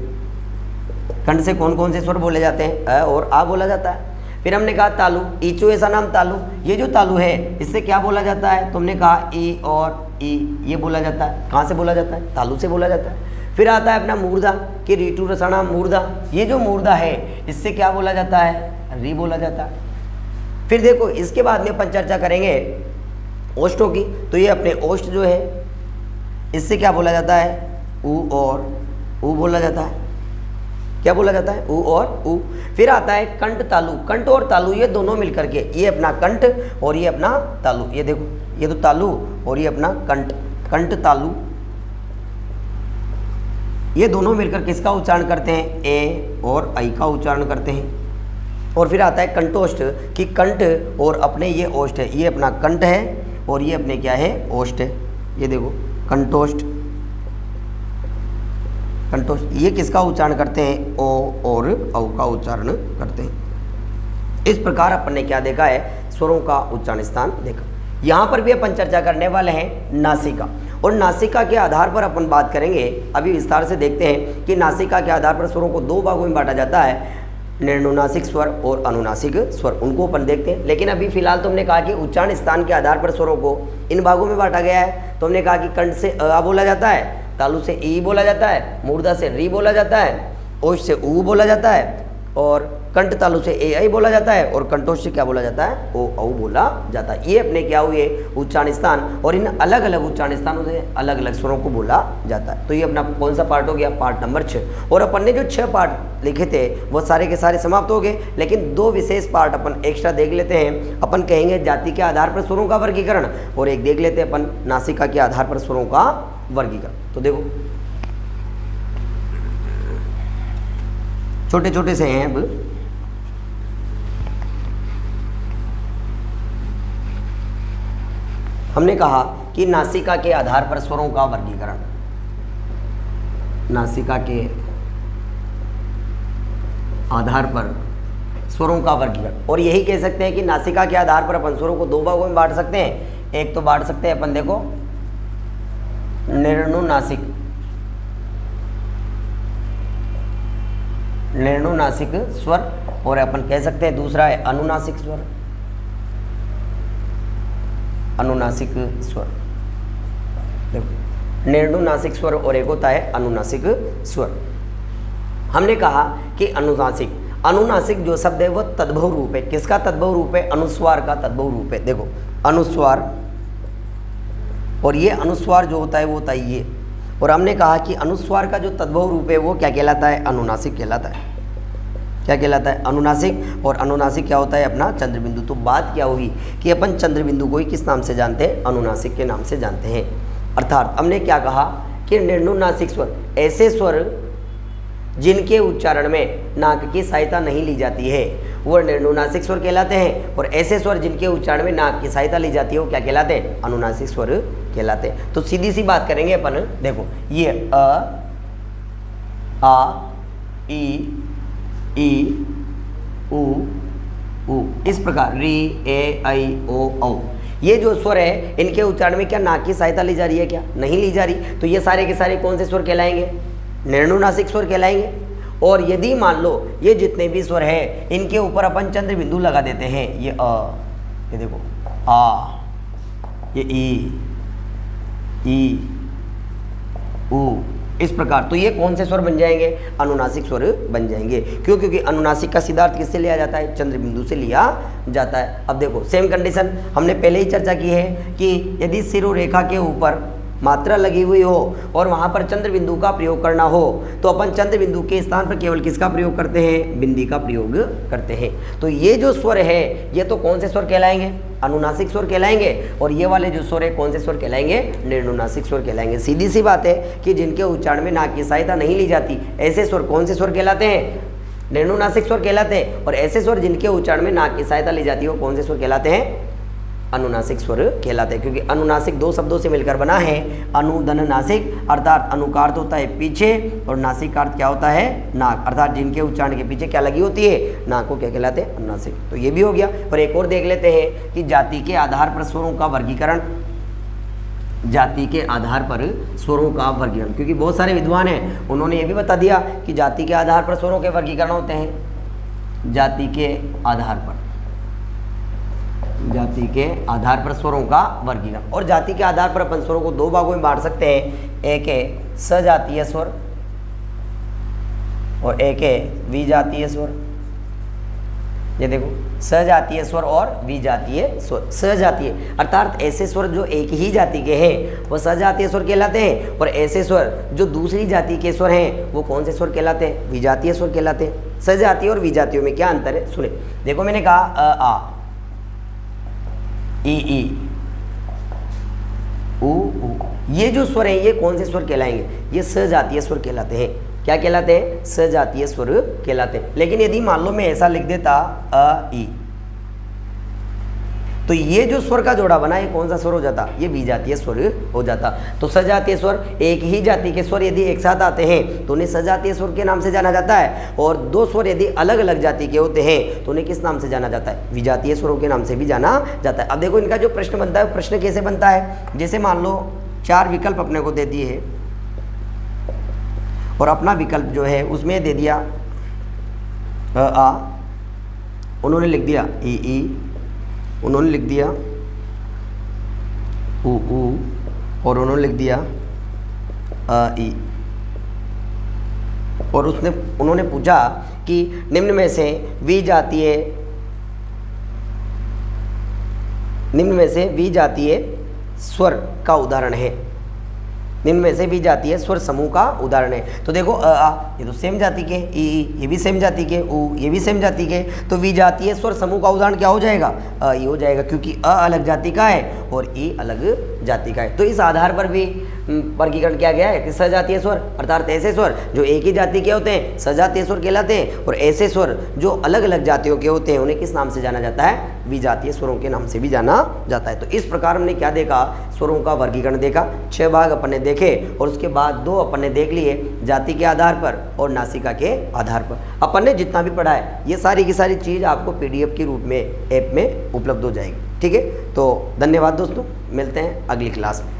Speaker 1: कंठ से कौन कौन से स्वर बोले जाते हैं, अ और आ बोला जाता है। फिर हमने कहा तालु, ईचो ऐसा नाम तालु। ये जो तालु है इससे क्या बोला जाता है, तुमने कहा ई और ई, ये बोला जाता है। कहाँ से बोला जाता है, तालु से बोला जाता है। फिर आता है अपना मूर्धा, कि ऋतु रसणाम मूर्धा। ये जो मूर्धा है इससे क्या बोला जाता है, री बोला जाता है। फिर देखो इसके बाद में अपन चर्चा करेंगे ओष्ठों की। तो ये अपने ओष्ठ जो है इससे क्या बोला जाता है, उ और उ बोला जाता है। क्या बोला जाता है, उ और उ। फिर आता है कंठ तालु। कंठ और तालु ये दोनों मिलकर के, ये अपना कंठ और ये अपना तालु। ये देखो ये तो तालु और ये अपना कंठ, कंठ तालु ये दोनों मिलकर किसका उच्चारण करते हैं, ए और ऐ का उच्चारण करते हैं। और फिर आता है कंठोष्ठ, कि कंठ और अपने ये ओष्ठ है, ये अपना कंठ है और ये अपने क्या है, ओष्ठ है। ये देखो कंठोष्ठ, कंठोष्ठ ये किसका उच्चारण करते हैं, ओ और औ का उच्चारण करते हैं। इस प्रकार अपन ने क्या देखा है, स्वरों का उच्चारण स्थान देखा। यहाँ पर भी अपन चर्चा करने वाले हैं नासिका, और नासिका के आधार पर अपन बात करेंगे। अभी विस्तार से देखते हैं कि नासिका के आधार पर स्वरों को दो भागों में बांटा जाता है, निर्नुनासिक स्वर और अनुनासिक स्वर, उनको अपन देखते हैं। लेकिन अभी फिलहाल तुमने कहा कि उच्चारण स्थान के आधार पर स्वरों को इन भागों में बांटा गया है। तुमने कहा कि कंठ से अ बोला जाता है, तालु से ई बोला जाता है, मूर्धा से री बोला जाता है, ओष्ठ से ऊ बोला जाता है, और कंठ तालु से ए आई बोला जाता है, और कंठोष्ठ से क्या बोला जाता है, ओ औ बोला जाता है। ये अपने क्या हुए उच्चारण स्थान, और इन अलग अलग उच्चारण स्थानों से अलग अलग स्वरों को बोला जाता है। तो ये अपना कौन सा पार्ट हो गया, पार्ट नंबर 6। और अपन ने जो 6 पार्ट लिखे थे वो सारे के सारे समाप्त हो गए, लेकिन 2 विशेष पार्ट अपन एक्स्ट्रा देख लेते हैं। अपन कहेंगे जाति के आधार पर स्वरों का वर्गीकरण, और एक देख लेते हैं अपन नासिका के आधार पर स्वरों का वर्गीकरण। तो देखो छोटे छोटे से हैं। अब हमने कहा कि नासिका के आधार पर स्वरों का वर्गीकरण, नासिका के आधार पर स्वरों का वर्गीकरण, और यही कह सकते हैं कि नासिका के आधार पर अपन स्वरों को 2 भागों में बांट सकते हैं। एक तो बांट सकते हैं अपन देखो निर्णुनासिक, निर्णुनासिक स्वर, और अपन कह सकते हैं दूसरा है अनुनासिक स्वर, अनुनासिक स्वर। देखो निर्णुनासिक स्वर और एक होता है अनुनासिक स्वर। हमने कहा कि अनुनासिक, अनुनासिक जो शब्द है वो तद्भव रूप है। किसका तद्भव रूप है, अनुस्वार का तद्भव रूप है। देखो अनुस्वार, और ये अनुस्वार जो होता है वो होता है ये, और हमने कहा कि अनुस्वार का जो तद्भव रूप है वो क्या कहलाता है, अनुनासिक कहलाता है। क्या कहलाता है, अनुनासिक। और अनुनासिक क्या होता है अपना चंद्रबिंदु। तो बात क्या हुई कि अपन चंद्रबिंदु को ही किस नाम से जानते हैं, अनुनासिक के नाम से जानते हैं। अर्थात हमने क्या कहा कि निर्णुनासिक स्वर ऐसे स्वर जिनके उच्चारण में नाक की सहायता नहीं ली जाती है वो निर्णुनासिक स्वर कहलाते हैं, और ऐसे स्वर जिनके उच्चारण में नाक की सहायता ली जाती है वो क्या कहलाते हैं, अनुनासिक स्वर कहलाते हैं। तो सीधी सी बात करेंगे अपन, देखो ये अ, आ, ई, उ, इस प्रकार री, ए, आई, ओ, औ, ये जो स्वर है इनके उच्चारण में क्या नाक की सहायता ली जा रही है, क्या नहीं ली जा रही। तो ये सारे के सारे कौन से स्वर कहलाएंगे, निर्णुनासिक स्वर कहलाएंगे। और यदि मान लो ये जितने भी स्वर है इनके ऊपर अपन चंद्र बिंदु लगा देते हैं, ये अ, ये देखो आ, ये ई, उ, इस प्रकार, तो ये कौन से स्वर बन जाएंगे, अनुनासिक स्वर बन जाएंगे। क्यों, क्योंकि अनुनासिक का सिद्धार्थ किससे लिया जाता है, चंद्र बिंदु से लिया जाता है। अब देखो सेम कंडीशन हमने पहले ही चर्चा की है कि यदि शिरोरेखा के ऊपर मात्रा लगी हुई हो और वहाँ पर चंद्र बिंदु का प्रयोग करना हो तो अपन चंद्र बिंदु के स्थान पर केवल किसका प्रयोग करते हैं, बिंदी का प्रयोग करते हैं। तो ये जो स्वर है ये तो कौन से स्वर कहलाएंगे, अनुनासिक स्वर कहलाएंगे, और ये वाले जो स्वर है कौन से स्वर कहलाएंगे, निर्णुनासिक स्वर कहलाएंगे। सीधी सी बात है कि जिनके उच्चारण में नाक की सहायता नहीं ली जाती ऐसे स्वर कौन से स्वर कहलाते हैं, निर्णुनासिक स्वर कहलाते हैं, और ऐसे स्वर जिनके उच्चारण में नाक की सहायता ली जाती है वो कौन से स्वर कहलाते हैं, अनुनासिक स्वर कहलाते हैं। क्योंकि अनुनासिक 2 शब्दों से मिलकर बना है, अनुधन नासिक, अर्थात अनु का अर्थ होता है पीछे और नासिक का अर्थ क्या होता है, नाक, अर्थात जिनके उच्चारण के पीछे क्या लगी होती है, नाक को क्या कहलाते हैं, अनुनासिक। तो ये भी हो गया। और एक और देख लेते हैं कि जाति के आधार पर स्वरों का वर्गीकरण, जाति के आधार पर स्वरों का वर्गीकरण, क्योंकि बहुत सारे विद्वान हैं उन्होंने ये भी बता दिया कि जाति के आधार पर स्वरों के वर्गीकरण होते हैं। जाति के आधार पर, जाति के आधार पर स्वरों का वर्गीकरण, और जाति के आधार पर अपन स्वरों को 2 भागों में बांट सकते हैं। एक है सजातीय स्वर और एक है विजातीय स्वर। ये देखो सजातीय स्वर और विजातीय स्वर। सजातीय अर्थात ऐसे स्वर जो एक ही जाति के हैं वो सजातीय स्वर कहलाते हैं, और ऐसे स्वर जो दूसरी जाति के स्वर हैं वो कौन से स्वर कहलाते हैं, विजातीय स्वर कहलाते हैं। सजातीय और विजातीयों में क्या अंतर है, सुने। देखो मैंने कहा अ, आ, ई, उ, ये जो स्वर है ये कौन से स्वर कहलाएंगे, ये सजातीय स्वर कहलाते हैं। क्या कहलाते हैं, सजातीय स्वर कहलाते हैं। लेकिन यदि मान लो मैं ऐसा लिख देता अ, ई, तो ये जो स्वर का जोड़ा बना ये कौन सा स्वर हो जाता, ये विजातीय स्वर हो जाता। तो सजातीय स्वर, एक ही जाति के स्वर यदि एक साथ आते हैं तो उन्हें सजातीय स्वर के नाम से जाना जाता है, और 2 स्वर यदि अलग अलग जाति के होते हैं तो उन्हें किस नाम से जाना जाता है, विजातीय स्वरों के नाम से भी जाना जाता है। अब देखो इनका जो प्रश्न बनता है, प्रश्न कैसे बनता है, जैसे मान लो 4 विकल्प अपने को दे दिए है और अपना विकल्प जो है उसमें दे दिया आ, उन्होंने लिख दिया ई, उन्होंने लिख दिया उ, और उन्होंने लिख दिया अ ई। और उन्होंने पूछा कि निम्न में से वी जातीय स्वर का उदाहरण है। निम्न में से भी जातीय स्वर समूह का उदाहरण है। तो देखो अ आ ये तो सेम जाति के, ई ये भी सेम जाति के, उ ये भी सेम जाति के, तो विजातीय स्वर समूह का उदाहरण क्या हो जाएगा? अ ई हो जाएगा, क्योंकि अ अलग जाति का है और ई अलग जाति का है। तो इस आधार पर भी वर्गीकरण किया गया है कि सजातीय स्वर अर्थात ऐसे स्वर जो एक ही जाति के होते हैं सजातीय स्वर कहलाते हैं, और ऐसे स्वर जो अलग अलग जातियों के होते हैं उन्हें किस नाम से जाना जाता है? विजातीय स्वरों के नाम से भी जाना जाता है। तो इस प्रकार हमने क्या देखा? स्वरों का वर्गीकरण देखा, 6 भाग अपन ने देखे, और उसके बाद 2 अपन ने देख लिए जाति के आधार पर और नासिका के आधार पर। अपन ने जितना भी पढ़ा है ये सारी की सारी चीज़ आपको PDF के रूप में ऐप में उपलब्ध हो जाएगी। ठीक है, तो धन्यवाद दोस्तों, मिलते हैं अगली क्लास में।